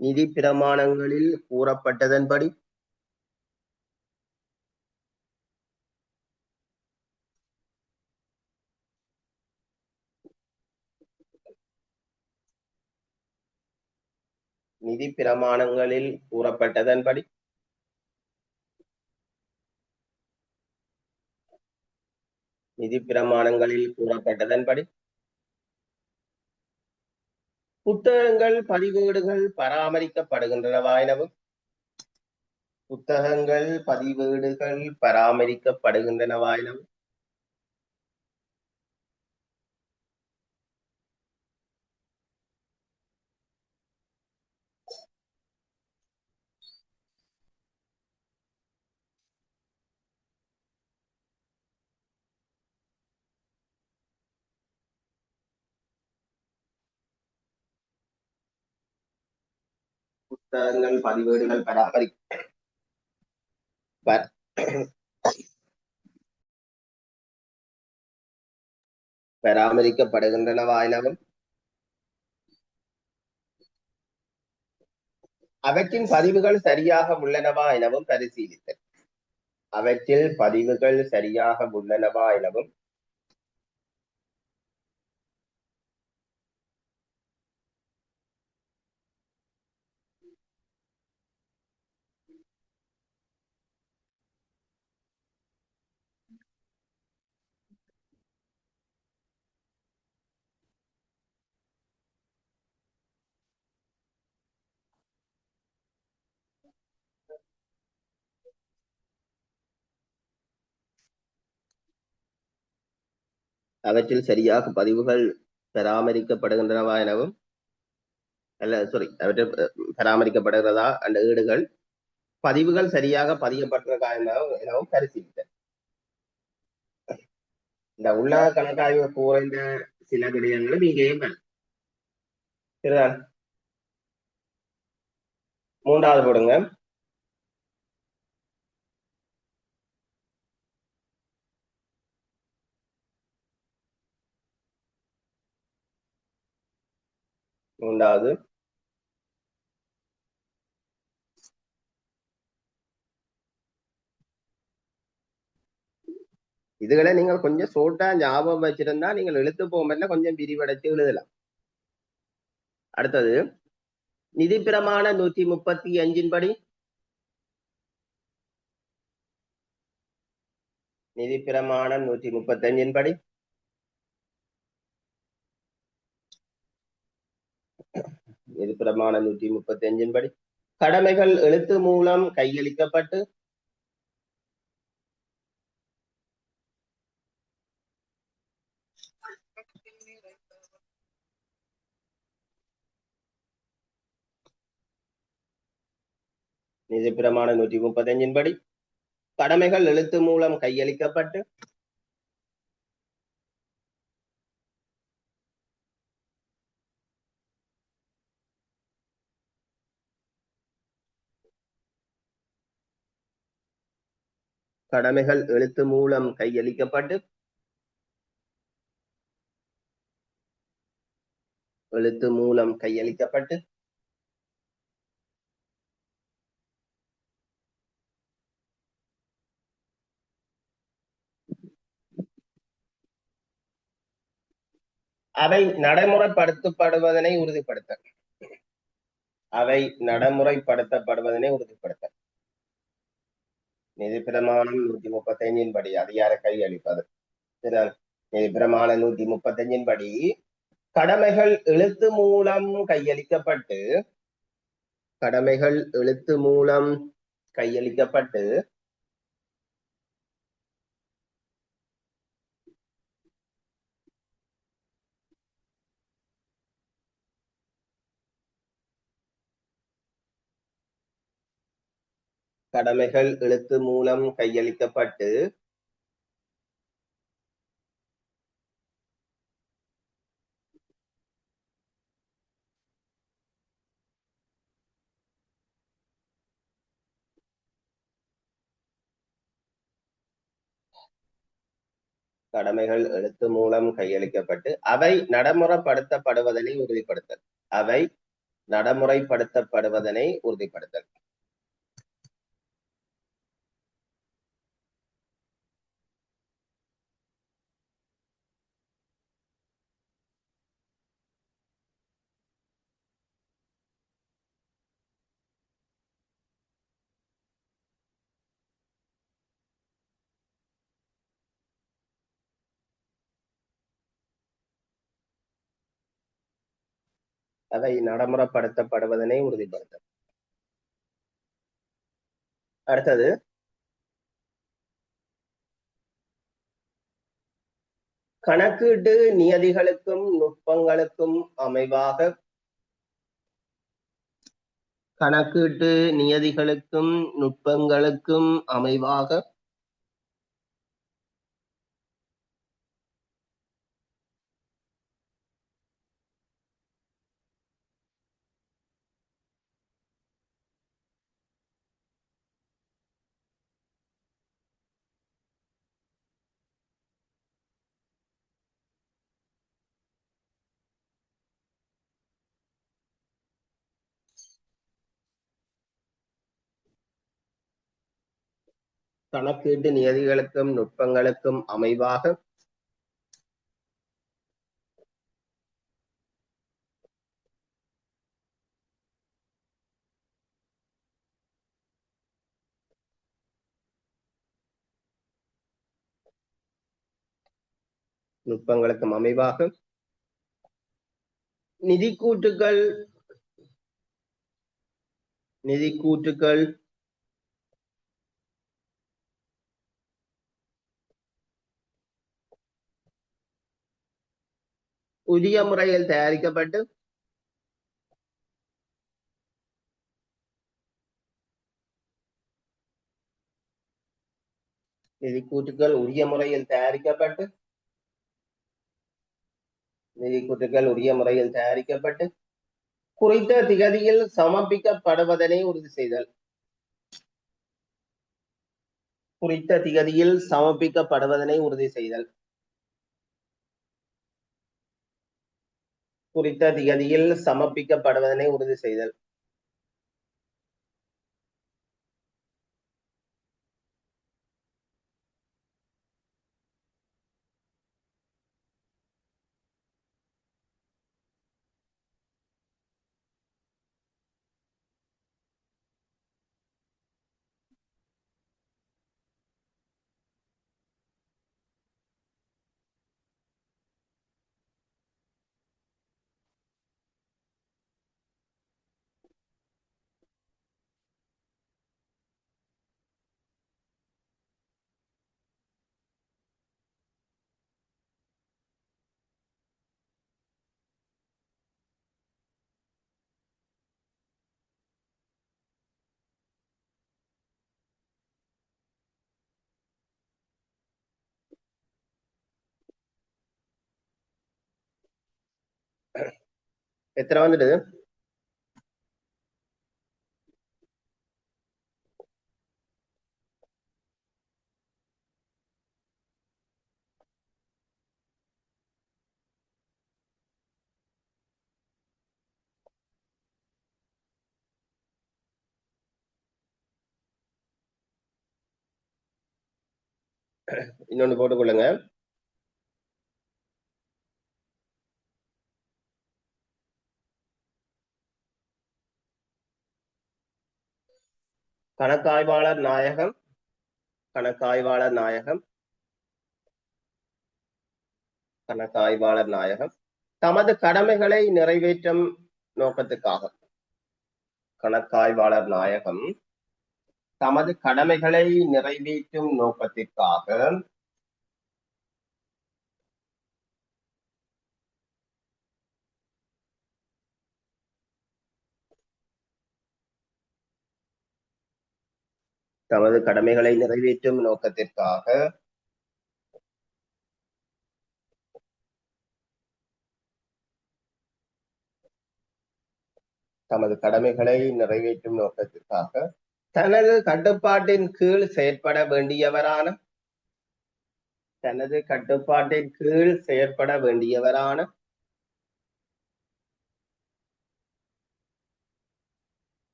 நிதி பிரமாணங்களில் கூறப்பட்டதன்படி புத்தகங்கள் பதிவேடுகள் பராமரிக்கப்படுகின்றனவா எனவும் புத்தகங்கள் பதிவேடுகள் பராமரிக்கப்படுகின்றனவா எனவும் அவற்றின் பதிவுகள் சரியாக உள்ளனவா எனவும் பரிசீலித்தல். அவற்றில் சரியாக பதிவுகள் பராமரிக்கப்படுகின்றனவா எனவும் அவற்றில் பராமரிக்கப்படுகிறதா அந்த ஈடுகள் பதிவுகள் சரியாக பதியப்பட்டிருக்கா எனவும் பரிசீலித்தல். இந்த உள்ளக கணக்காய்வு கூறைந்த சில விடயங்களும் இங்கேயும் சரிதான். மூன்றாவது போடுங்க. மூன்றாவது இதுகளை நீங்கள் கொஞ்சம் சோட்டா ஞாபகம் வச்சிருந்தா நீங்கள் எழுத்து போகும்போது கொஞ்சம் விரிவடைச்சு எழுதலாம். அடுத்தது நிதி பிரமாண 135 படி நிதி பிரமாணம் 135 படி நிதி பிரமாணம் 135 படி கடமைகள் எழுத்து மூலம் கையளிக்கப்பட்டு நிதி பிரமாணம் 135 படி கடமைகள் எழுத்து மூலம் கையளிக்கப்பட்டு கடமைகள் எழுத்து மூலம் கையளிக்கப்பட்டு எழுத்து மூலம் கையளிக்கப்பட்டு அவை நடைமுறைப்படுத்தப்படுவதனை உறுதிப்படுத்த அவை நடைமுறைப்படுத்தப்படுவதனை உறுதிப்படுத்த நிதி பிரமாணம் 135 படி அதிகார கையளிப்பது. நிதி பிரமாணம் 135 படி கடமைகள் எழுத்து மூலம் கையளிக்கப்பட்டு கடமைகள் எழுத்து மூலம் கையளிக்கப்பட்டு கடமைகள் எழுத்து மூலம் கையளிக்கப்பட்டு கடமைகள் எழுத்து மூலம் கையளிக்கப்பட்டு அவை நடைமுறைப்படுத்தப்படுவதனை உறுதிப்படுத்தல் அவை நடைமுறைப்படுத்தப்படுவதனை உறுதிப்படுத்தல். அவை நடைமுறைப்படுத்தப்படுவதனை உறுதிப்படுத்தல். அடுத்தது கணக்கீட்டு நியதிகளுக்கும் நுட்பங்களுக்கும் அமைவாக கணக்கீட்டு நியதிகளுக்கும் நுட்பங்களுக்கும் அமைவாக கணக்கீட்டு நியதிகளுக்கும் நுட்பங்களுக்கும் அமைவாக நுட்பங்களுக்கும் அமைவாக நிதிக்கூற்றுகள் உரிய முறையில் தயாரிக்கப்பட்டு நிதிக்கூற்றுகள் உரிய முறையில் தயாரிக்கப்பட்டு நிதிக்கூற்றுகள் உரிய முறையில் தயாரிக்கப்பட்டு குறித்த திகதியில் சமர்ப்பிக்கப்படுவதனை உறுதி செய்தல். குறித்த திகதியில் சமர்ப்பிக்கப்படுவதனை உறுதி செய்தல். குறித்த திகதியில் சமர்ப்பிக்கப்படுவதனை உறுதி செய்தல். எத்தனை வந்துடுது? இன்னொன்னு போட்டுக்கொள்ளுங்க. கணக்காய்வாளர் நாயகம் கணக்காய்வாளர் நாயகம் கணக்காய்வாளர் நாயகம் தமது கடமைகளை நிறைவேற்றும் நோக்கத்துக்காக கணக்காய்வாளர் நாயகம் தமது கடமைகளை நிறைவேற்றும் நோக்கத்திற்காக தமது கடமைகளை நிறைவேற்றும் நோக்கத்திற்காக தமது கடமைகளை நிறைவேற்றும் நோக்கத்திற்காக தனது கட்டுப்பாட்டின் கீழ் செயற்பட வேண்டியவரான தனது கட்டுப்பாட்டின் கீழ் செயற்பட வேண்டியவரான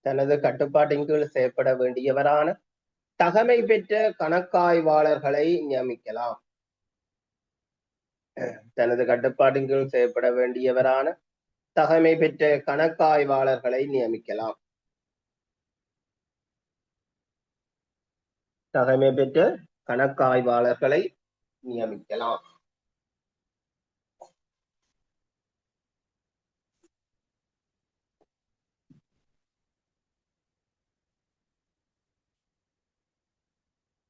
தனது கட்டுப்பாட்டின் கீழ் செயற்பட வேண்டியவரான தகமை பெற்ற கணக்காய்வாளர்களை நியமிக்கலாம். தனது கட்டுப்பாட்டின் கீழ் செயற்பட வேண்டியவரான தகமை பெற்ற கணக்காய்வாளர்களை நியமிக்கலாம். தகமை பெற்ற கணக்காய்வாளர்களை நியமிக்கலாம்.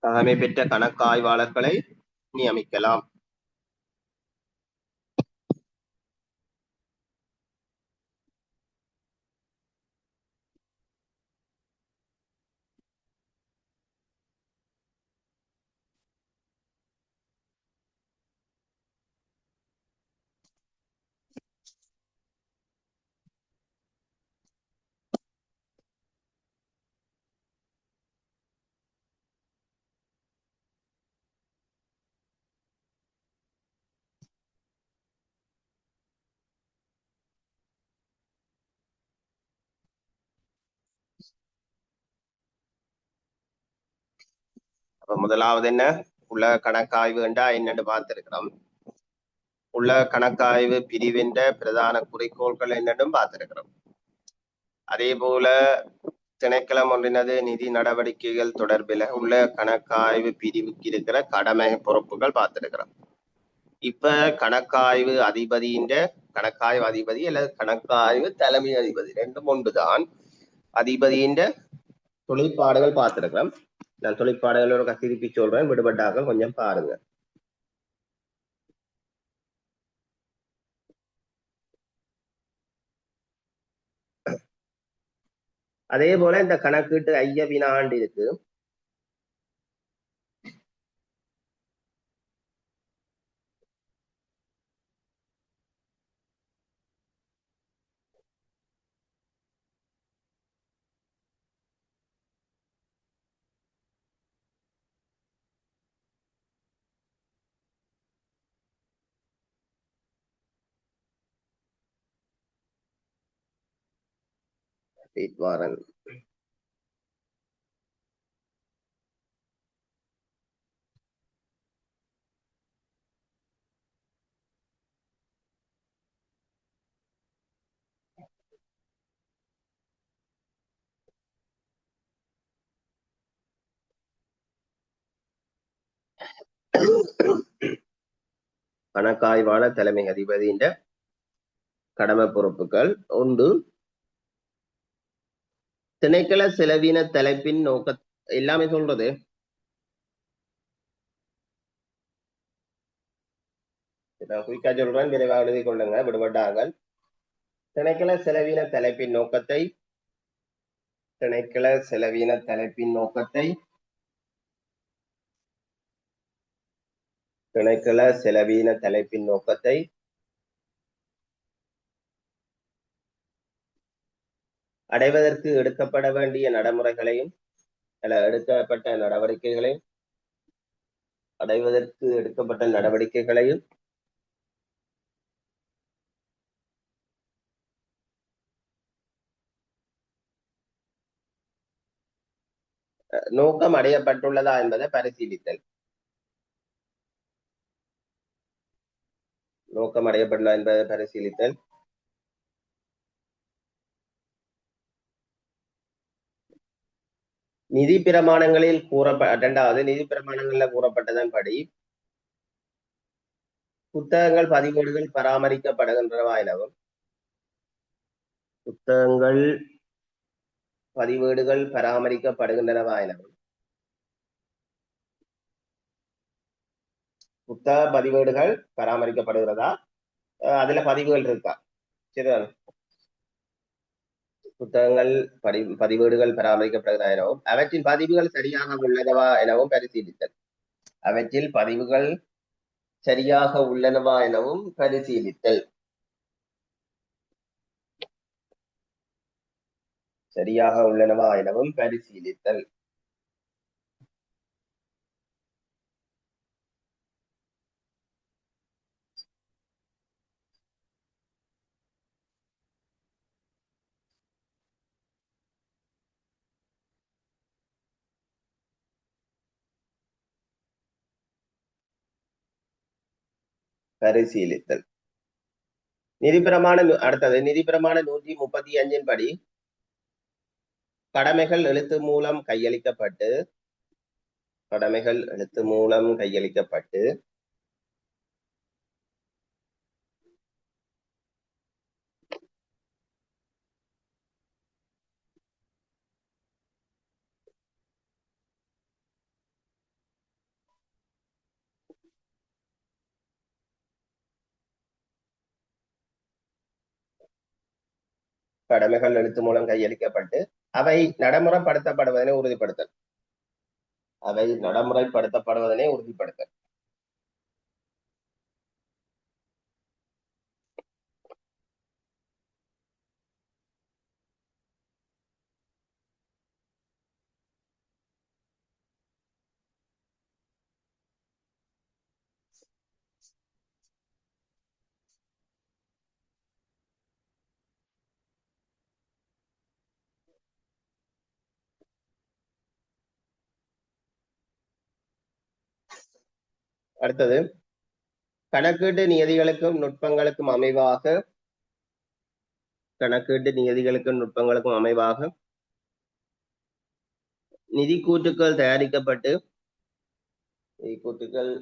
தகமை பெற்ற கணக்காய்வாளர்களை நியமிக்கலாம். அப்ப முதலாவது என்ன, உள்ள கணக்காய்வு என்றா என்னன்னு பார்த்திருக்கிறோம். உள்ள கணக்காய்வு பிரிவின்ற பிரதான குறிக்கோள்கள் என்னன்னு பார்த்திருக்கிறோம். அதே போல திணைக்களம் ஒன்றினது நிதி நடவடிக்கைகள் தொடர்பில் உள்ள கணக்காய்வு பிரிவுக்கு இருக்கிற கடமை பொறுப்புகள் பார்த்திருக்கிறோம். இப்ப கணக்காய்வு அதிபதி அல்லது கணக்காய்வு தலைமை அதிபதி ரெண்டும் ஒன்றுதான். அதிபதியின் தொழிற்பாடுகள் பார்த்திருக்கிறோம். நான் தொழிற்பாடுகளோட திருப்பி சொல்றேன், விடுபட்டாக கொஞ்சம் பாருங்க. அதே போல இந்த கணக்கீட்டு ஐய வினாண்டு இருக்கு. வாரன் கணக்காய்வாளர் தலைமை அதிபதியின் கடமை பொறுப்புகள் ஒன்று. திணைக்கள செலவின தலைப்பின் நோக்க எல்லாமே சொல்றது குயிக்கா சொல்றேன், விரைவாக எழுதி கொள்ளுங்க, விடுபட்டார்கள். திணைக்கள செலவின தலைப்பின் நோக்கத்தை திணைக்கள செலவின தலைப்பின் நோக்கத்தை திணைக்கள செலவின தலைப்பின் நோக்கத்தை அடைவதற்கு எடுக்கப்பட வேண்டிய நடைமுறைகளையும் எடுக்கப்பட்ட நடவடிக்கைகளையும் அடைவதற்கு எடுக்கப்பட்ட நடவடிக்கைகளையும் நோக்கம் அடையப்பட்டுள்ளதா என்பதை பரிசீலித்தல். நோக்கம் அடையப்பட்டுள்ளதா என்பதை பரிசீலித்தல். நிதி பிரமாணங்களில் இரண்டாவது நிதி பிரமாணங்கள்ல கூறப்பட்டதன்படி புத்தகங்கள் பதிவேடுகள் பராமரிக்கப்படுகின்றனவா எனவும் புத்தகங்கள் பதிவேடுகள் பராமரிக்கப்படுகின்றனவா எனவும் புத்தக பதிவேடுகள் பராமரிக்கப்படுகிறதா, அதுல பதிவுகள் இருக்கா, சரிதான். புத்தகங்கள் பதிவேடுகள் பராமரிக்கப்படுகிறதா எனவும் அவற்றின் பதிவுகள் சரியாக உள்ளனவா எனவும் பரிசீலித்தல். அவற்றில் பதிவுகள் சரியாக உள்ளனவா எனவும் பரிசீலித்தல். சரியாக உள்ளனவா எனவும் பரிசீலித்தல். பரிசீலித்தல். அடுத்தது நிதி பிரமாண 135 படி கடமைகள் எழுத்து மூலம் கையளிக்கப்பட்டு அவை நடைமுறைப்படுத்தப்படுவதனை உறுதிப்படுத்தல். அடுத்தது கணக்கீட்டு நியதிகளுக்கும் நுட்பங்களுக்கும் அமைவாக நிதி கூற்றுக்கள் தயாரிக்கப்பட்டு நிதி கூற்றுக்கள்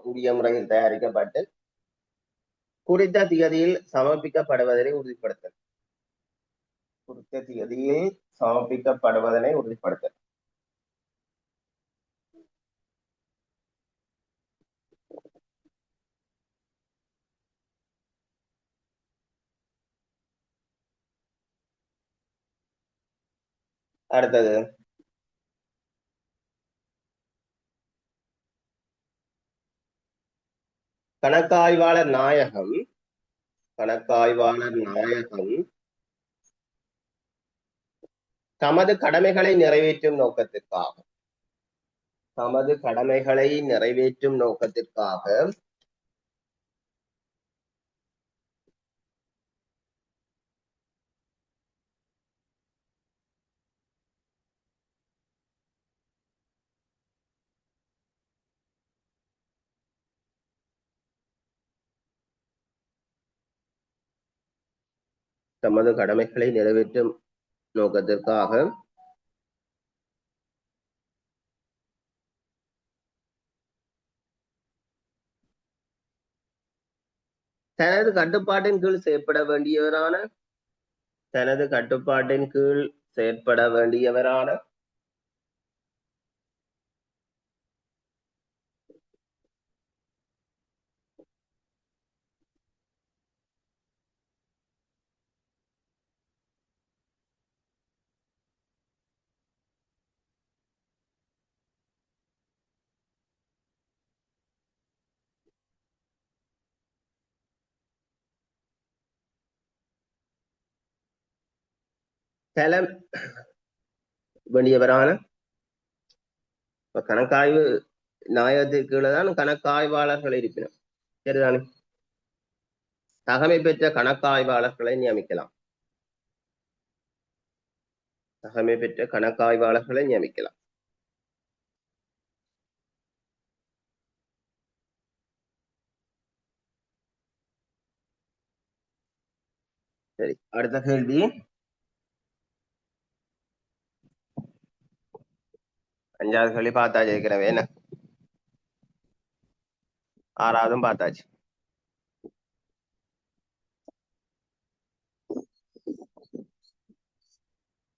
உரிய முறையில் தயாரிக்கப்பட்டு குறித்த திகதியில் சமர்ப்பிக்கப்படுவதனை உறுதிப்படுத்தல். குறித்த திகதியில் சமர்ப்பிக்கப்படுவதனை உறுதிப்படுத்தல். அடுத்தது கணக்காய்வாளர் நாயகம் தமது கடமைகளை நிறைவேற்றும் நோக்கத்திற்காக தனது கடமைகளை நிறைவேற்றும் தனது கட்டுப்பாட்டின் கீழ் செயற்பட வேண்டியவரான கணக்காய்வு நாயகத்திற்கு கீழதான் கணக்காய்வாளர்கள் இருப்பினர். சரிதானே? தகமை பெற்ற கணக்காய்வாளர்களை நியமிக்கலாம். சரி, அடுத்த கேள்வி. 5வது கேள்வி பார்த்தாச்சு ஏற்கனவே. என்ன 6வதும் பார்த்தாச்சு.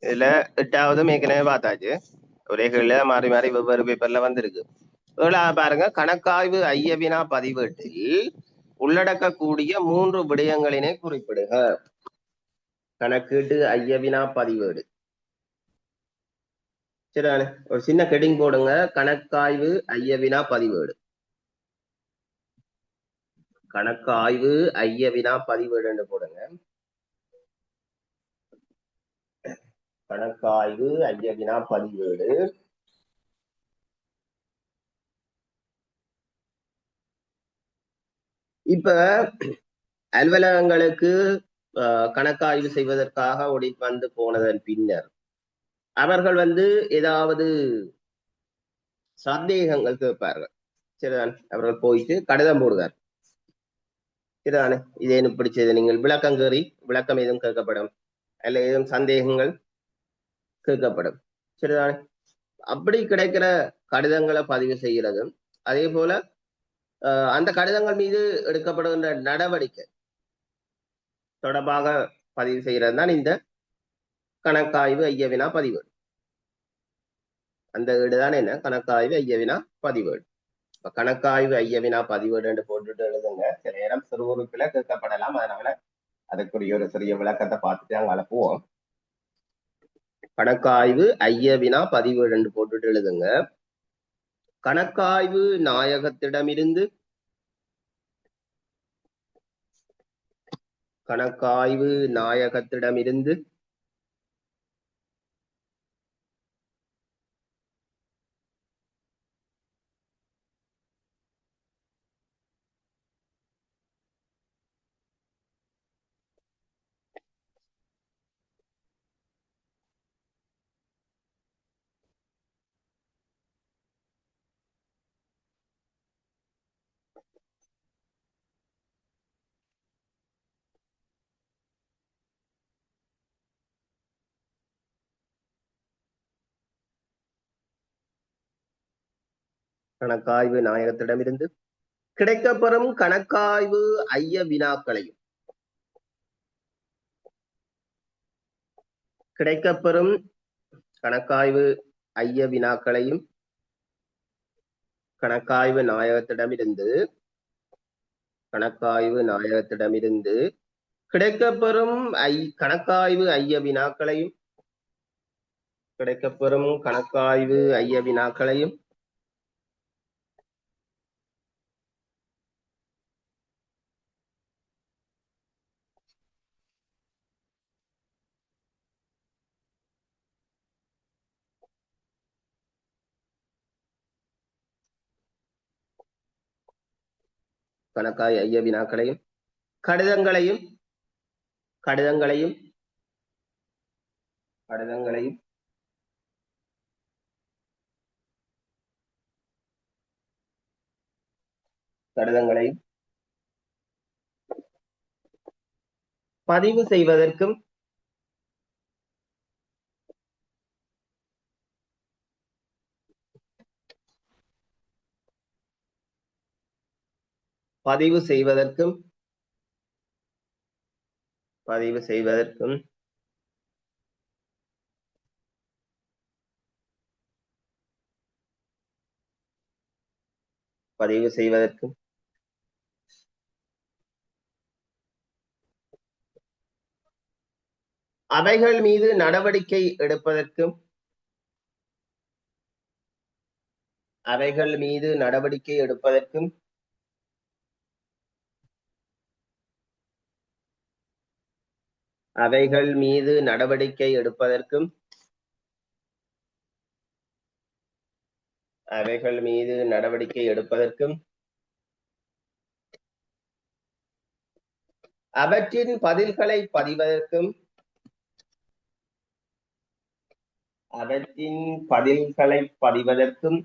இதுல 8வதும் ஏற்கனவே பார்த்தாச்சு. ஒரே கேள்வியில மாறி மாறி வெவ்வேறு பேப்பர்ல வந்திருக்கு. பாருங்க, கணக்காய்வு ஐயவினா பதிவேட்டில் உள்ளடக்கக்கூடிய 3 விடயங்களினை குறிப்பிடுக. கணக்கீட்டு ஐயவினா பதிவேடு. சரிதானே? ஒரு சின்ன ஹெட்டிங் போடுங்க, கணக்காய்வு ஐயவினா பதிவேடு. கணக்காய்வு ஐயவினா பதிவேடு போடுங்க. கணக்காய்வு ஐயவினா பதிவேடு. இப்ப அலுவலகங்களுக்கு கணக்காய்வு செய்வதற்காக வந்து போனதன் பின்னர் அவர்கள் ஏதாவது சந்தேகங்கள் கேட்பார்கள். சரிதான்? அவர்கள் போயிட்டு கடிதம் போடுவார். சரிதானே? இது என்ன பிடிச்சது, நீங்கள் விளக்கம் எதுவும் கேட்கப்படும், அல்ல ஏதும் சந்தேகங்கள் கேட்கப்படும். சரிதானே? அப்படி கிடைக்கிற கடிதங்களை பதிவு செய்கிறதும், அதே போல அந்த கடிதங்கள் மீது எடுக்கப்படுகின்ற நடவடிக்கை தொடர்பாக பதிவு செய்கிறது தான் இந்த கணக்காய்வு ஐயவினா பதிவேடு. அந்த வீடுதான் என்ன, கணக்காய்வு ஐயவினா பதிவேடு. கணக்காய்வு ஐயவினா பதிவேடு என்று போட்டுட்டு எழுதுங்க. சில நேரம் சிறுகுறிப்பில கேட்கப்படலாம். அதனால அதுக்குரிய ஒரு சிறிய விளக்கத்தை பார்த்துட்டு அங்க அனுப்புவோம். கணக்காய்வு ஐயவினா பதிவேடு என்று போட்டுட்டு எழுதுங்க. கணக்காய்வு நாயகத்திடமிருந்து கணக்காய்வு நாயகத்திடமிருந்து கிடைக்கப்பெறும் கணக்காய்வு ஐய வினாக்களையும் கிடைக்கப்பெறும் கணக்காய்வு ஐய வினாக்களையும் கணக்காய்வு நாயகத்திடமிருந்து கிடைக்கப்பெறும் கணக்காய்வு ஐய வினாக்களையும் கிடைக்கப்பெறும் கணக்காய்வு ஐய வினாக்களையும் கணக்காய் ஐய வினாக்களையும் கடிதங்களையும் கடிதங்களையும் கடிதங்களையும் கடிதங்களையும் பதிவு செய்வதற்கும் பதிவு செய்வதற்கும் பதிவு செய்வதற்கும் பதிவு செய்வதற்கும் அவைகள் மீது நடவடிக்கை எடுப்பதற்கும் அவைகள் மீது நடவடிக்கை எடுப்பதற்கும் அவைகள் மீது நடவடிக்கை எடுப்பதற்கும் அவைகள் மீது நடவடிக்கை எடுப்பதற்கும் அவற்றின் பதில்களை பதிவதற்கும் அவற்றின் பதில்களை பதிவதற்கும்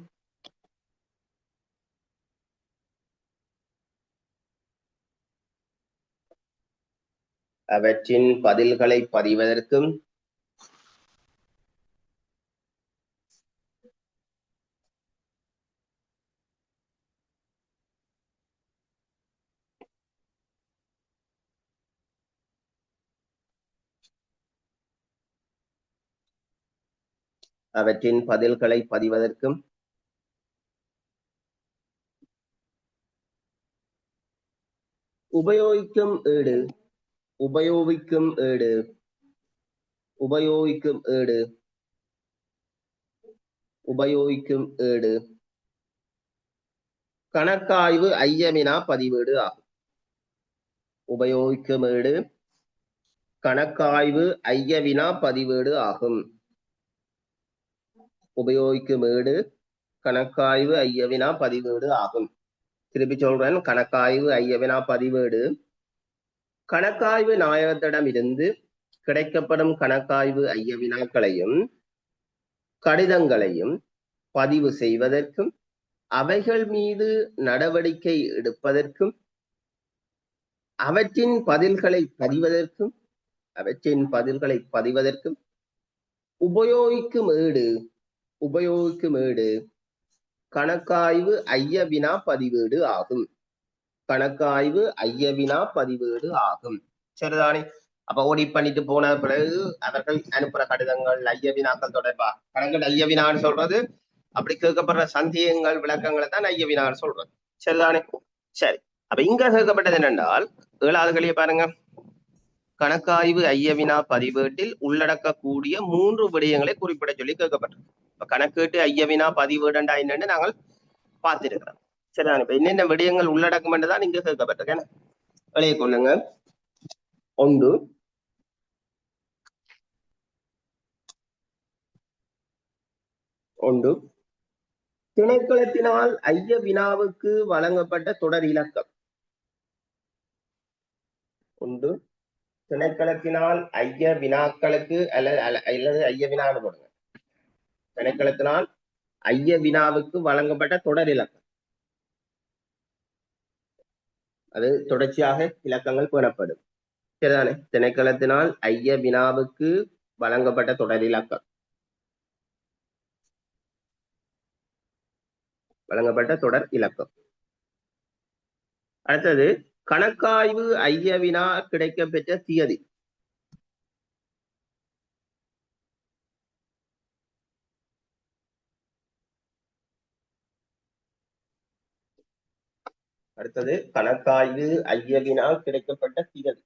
அவற்றின் பதில்களை பதிவதற்கும் அவற்றின் பதில்களை பதிவதற்கும் உபயோகிக்கும் ஏடு உபயோகிக்கும் ஏடு உபயோகிக்கும் ஏடு உபயோகிக்கும் ஏடு கணக்காய்வு ஐயவினா பதிவேடு ஆகும். உபயோகிக்கும் ஏடு கணக்காய்வு ஐயவினா பதிவேடு ஆகும். உபயோகிக்கும் ஏடு கணக்காய்வு ஐயவினா பதிவேடு ஆகும். திருப்பி சொல்றேன், கணக்காய்வு ஐயவினா பதிவேடு கணக்காய்வு நாயகத்திடம் இருந்து கிடைக்கப்படும் கணக்காய்வு ஐய வினாக்களையும் கடிதங்களையும் பதிவு செய்வதற்கும் அவைகள் மீது நடவடிக்கை எடுப்பதற்கும் அவற்றின் பதில்களை பதிவதற்கும் உபயோகிக்கும் ஏடு கணக்காய்வு ஐய வினா பதிவேடு ஆகும். கணக்காய்வு ஐய வினா பதிவேடு ஆகும். சரிதானே? அப்ப ஓடி பண்ணிட்டு போன பிறகு அவர்கள் அனுப்புற கடிதங்கள் ஐய வினாக்கள் தொடர்பா கணக்கு ஐய வினான்னு சொல்றது அப்படி கேட்கப்படுற சந்தேகங்கள் விளக்கங்களை தான் ஐய வினான்னு சொல்றது. சரிதானே? சரி, அப்ப இங்க கேட்கப்பட்டது என்னென்றால் 7வது கழிய பாருங்க, கணக்காய்வு ஐய வினா பதிவேட்டில் உள்ளடக்கக்கூடிய 3 விடயங்களை குறிப்பிட சொல்லி கேட்கப்பட்டது. இப்ப கணக்கீட்டு ஐய வினா பதிவேடுண்டா என்னன்னு நாங்கள் பார்த்திருக்கிறோம். சரிதான், இப்ப என்னென்ன விடயங்கள் உள்ளடக்கம் என்றுதான் இங்க கேட்கப்பட்டிருக்கேன். வெளியே கொள்ளுங்க. ஒன்று திணைக்களத்தினால் ஐய வினாவுக்கு வழங்கப்பட்ட தொடர் இலக்கம். ஒன்று திணைக்களத்தினால் ஐய வினாக்களுக்கு அல்லது ஐய வினான்னு போடுங்க. திணைக்களத்தினால் ஐய வினாவுக்கு வழங்கப்பட்ட தொடர் இலக்கம், அது தொடர்ச்சியாக இலக்கங்கள் பேணப்படும். சரிதானே? திணைக்களத்தினால் ஐய வினாவுக்கு வழங்கப்பட்ட தொடர் இலக்கம் வழங்கப்பட்ட தொடர் இலக்கம். அடுத்தது கணக்காய்வு ஐய வினா கிடைக்கப்பெற்ற தியதி. அடுத்தது கணக்காய்வு ஐய வினா கிடைக்கப்பட்ட தியதி.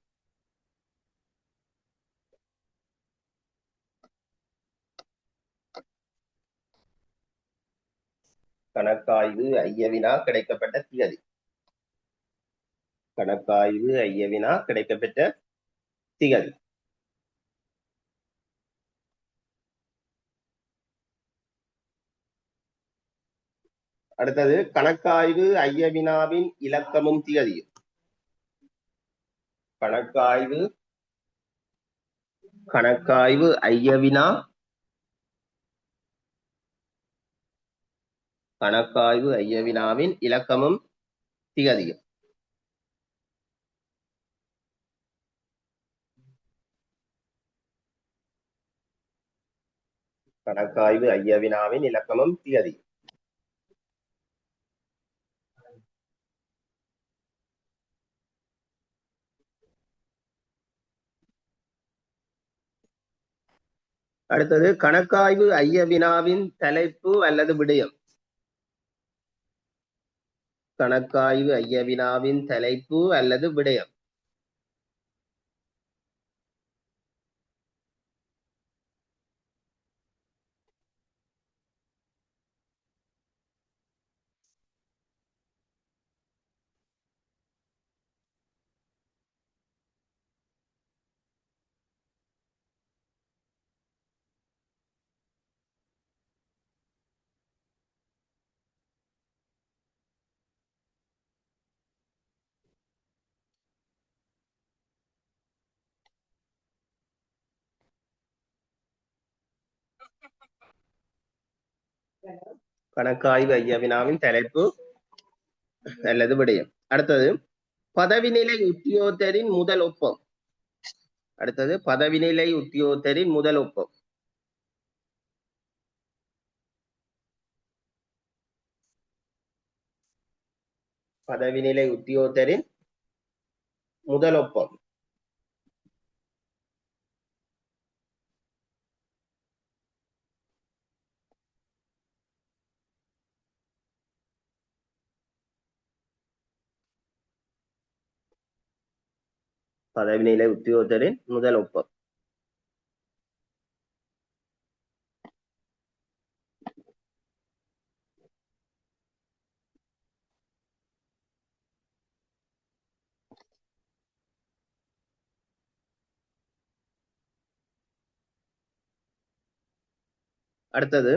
கணக்காய்வு ஐய வினா கிடைக்கப்பட்ட தியதி. கணக்காய்வு ஐய வினா கிடைக்கப்பெற்ற திகதி. அடுத்தது கணக்காய்வு ஐய வினாவின் இலக்கமும் திகதியும். கணக்காய்வு ஐய வினா கணக்காய்வு ஐய வினாவின் இலக்கமும் திகதியும். கணக்காய்வு ஐய வினாவின் இலக்கமும் திகதியும். அடுத்தது கணக்காய்வு ஐய வினாவின் தலைப்பு அல்லது விடயம். கணக்காய்வு ஐய வினாவின் தலைப்பு அல்லது விடயம். கணக்காய்வு ஐய வினாவின் தலைப்பு அல்லது விடயம். அடுத்தது பதவிநிலை உத்தியோகத்தரின் முதல் ஒப்பம். அடுத்தது பதவிநிலை உத்தியோகத்தரின் முதல் ஒப்பம். பதவிநிலை உத்தியோகத்தரின் முதல் ஒப்பம். பதவிநிலை உத்தியோகத்தரின் முதல் ஒப்பம். அடுத்தது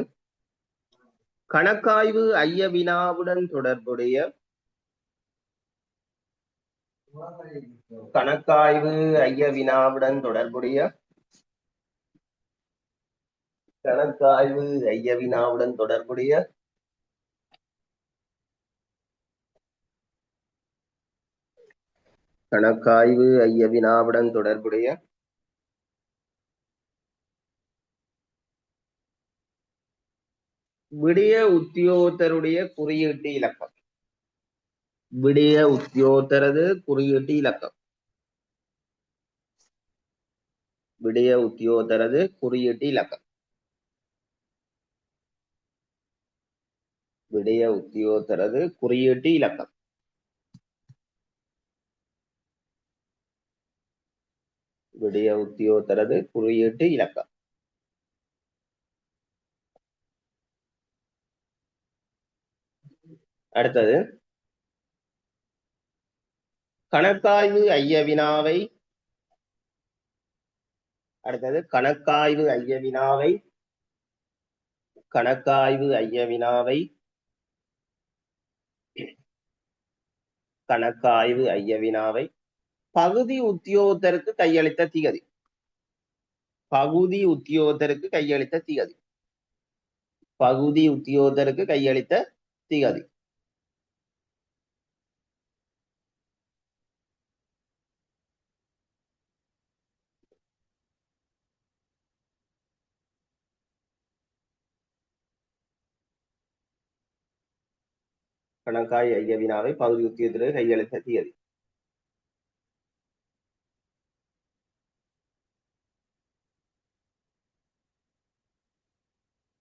கணக்காய்வு ஐய வினாவுடன் தொடர்புடைய கணக்காய்வு ஐய வினாவுடன் தொடர்புடைய கணக்காய்வு ஐய வினாவுடன் தொடர்புடைய கணக்காய்வு ஐய வினாவுடன் தொடர்புடைய விடிய உத்தியோகத்தருடைய குறியீட்டு இலக்கம். விடிய உத்தியோகத்தரது குறியீட்டு இலக்கம். விடிய உத்தியோகத்தரது குறியீட்டு இலக்கம். விடிய உத்தியோகத்தரது குறியீட்டு இலக்கம். விடிய உத்தியோகத்தரது குறியீட்டு இலக்கம். அடுத்தது கணக்காய்வு ஐய வினாவை அடுத்தது கணக்காய்வு ஐய வினாவை கணக்காய்வு ஐய வினாவை கணக்காய்வு ஐய வினாவை பகுதி உத்தியோகத்தருக்கு கையளித்த திகதி. பகுதி உத்தியோகத்தருக்கு கையளித்த திகதி. பகுதி உத்தியோகத்தருக்கு கையளித்த திகதி. கணக்காய் ஐய வினாவை பகுதி உத்தியத்திற்கு கையெழுத்த தேதி.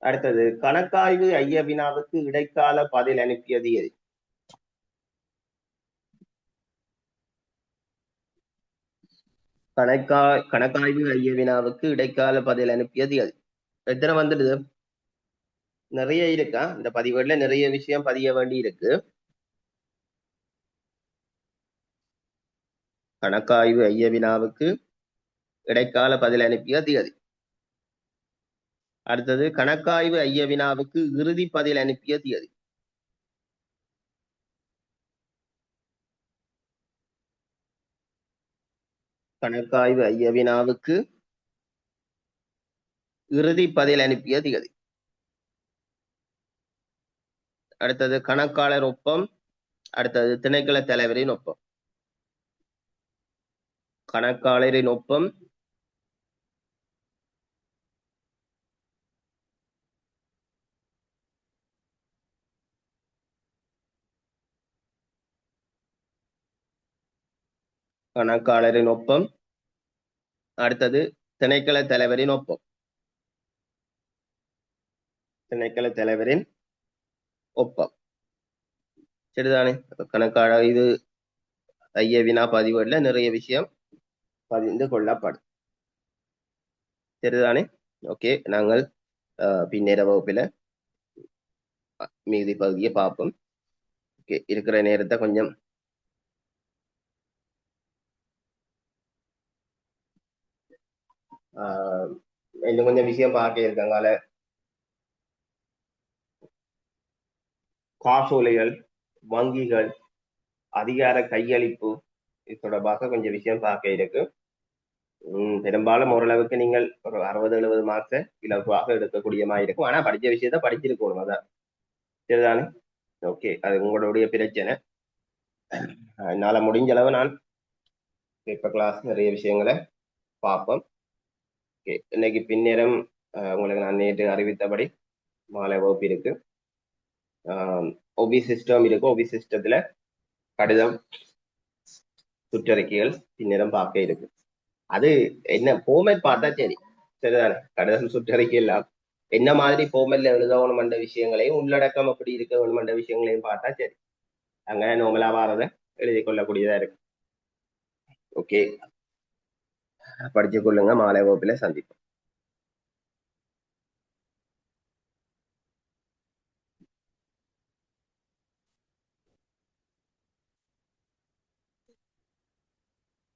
அடுத்தது கணக்காய்வு ஐய வினாவுக்கு இடைக்கால பதில் அனுப்பியது எது? கணக்காய்வு ஐய வினாவுக்கு இடைக்கால பதில் அனுப்பியது எது? எத்தனை வந்துடுது? நிறைய இருக்கா? இந்த பதிவேடுல நிறைய விஷயம் பதிய வேண்டி இருக்கு. கணக்காய்வு ஐய வினாவுக்கு இடைக்கால பதில் அனுப்பியது எது? அடுத்தது கணக்காய்வு ஐய வினாவுக்கு இறுதி பதில் அனுப்பியது எது? கணக்காய்வு ஐய வினாவுக்கு இறுதி பதில் அனுப்பியது எது? அடுத்தது கணக்காளர் ஒப்பம், அடுத்தது திணைக்கள தலைவரின் ஒப்பம். கணக்காளரின் ஒப்பம், கணக்காளரின் ஒப்பம், அடுத்தது திணைக்கள தலைவரின் ஒப்பம். திணைக்கள தலைவரின் ஒப்பம். சரிதானே? கணக்காள இது ஐய வினா பதிவேடுல நிறைய விஷயம் பதிந்து கொள்ளப்படும். சரிதானே? ஓகே, நாங்கள் பின்னேற வகுப்பில மீதி பகுதியை பார்ப்போம். ஓகே, இருக்கிற நேரத்தை கொஞ்சம் இன்னும் கொஞ்சம் விஷயம் பார்க்க இருக்காங்கால காசோலைகள், வங்கிகள், அதிகார கையளிப்பு, இது தொடர்பாக கொஞ்சம் விஷயம் பார்க்க இருக்கு. பெரும்பாலும் ஓரளவுக்கு நீங்கள் ஒரு 60-70 மார்க்ஸை இலகுவாக எடுக்கக்கூடிய மாதிரி இருக்கும். ஆனா படிச்ச விஷயத்த படிச்சிருக்கணும். அதான் சரிதானே? ஓகே, அது உங்களுடைய பிரச்சனை. என்னால முடிஞ்ச அளவு நான் பேப்பர் கிளாஸ் நிறைய விஷயங்களை பார்ப்போம். ஓகே, இன்னைக்கு பின்னேரம் உங்களுக்கு நான் நேற்று அறிவித்தபடி மாலை வகுப்பு இருக்கு. ஒபி சிஸ்டம் இருக்கு. ஒபி சிஸ்டத்துல கடிதம், சுற்றறிக்கைகள் பின்னேரம் பார்க்க இருக்கு. அது என்ன ஃபார்மேட் பார்த்தா சரி, சரிதானே? கடிதம், சுற்றறிக்கை எல்லாம் என்ன மாதிரி ஃபார்மேட்ல எழுதணும் என்ற விஷயங்களையும் உள்ளடக்கம் அப்படி இருக்க வேணும் என்ற விஷயங்களையும் பார்த்தா சரி, அங்க நோமலா வாரதை எழுதி கொள்ளக்கூடியதா இருக்கு. ஓகே, படிச்சு கொள்ளுங்க. மாலை வகுப்புல சந்திப்போம்.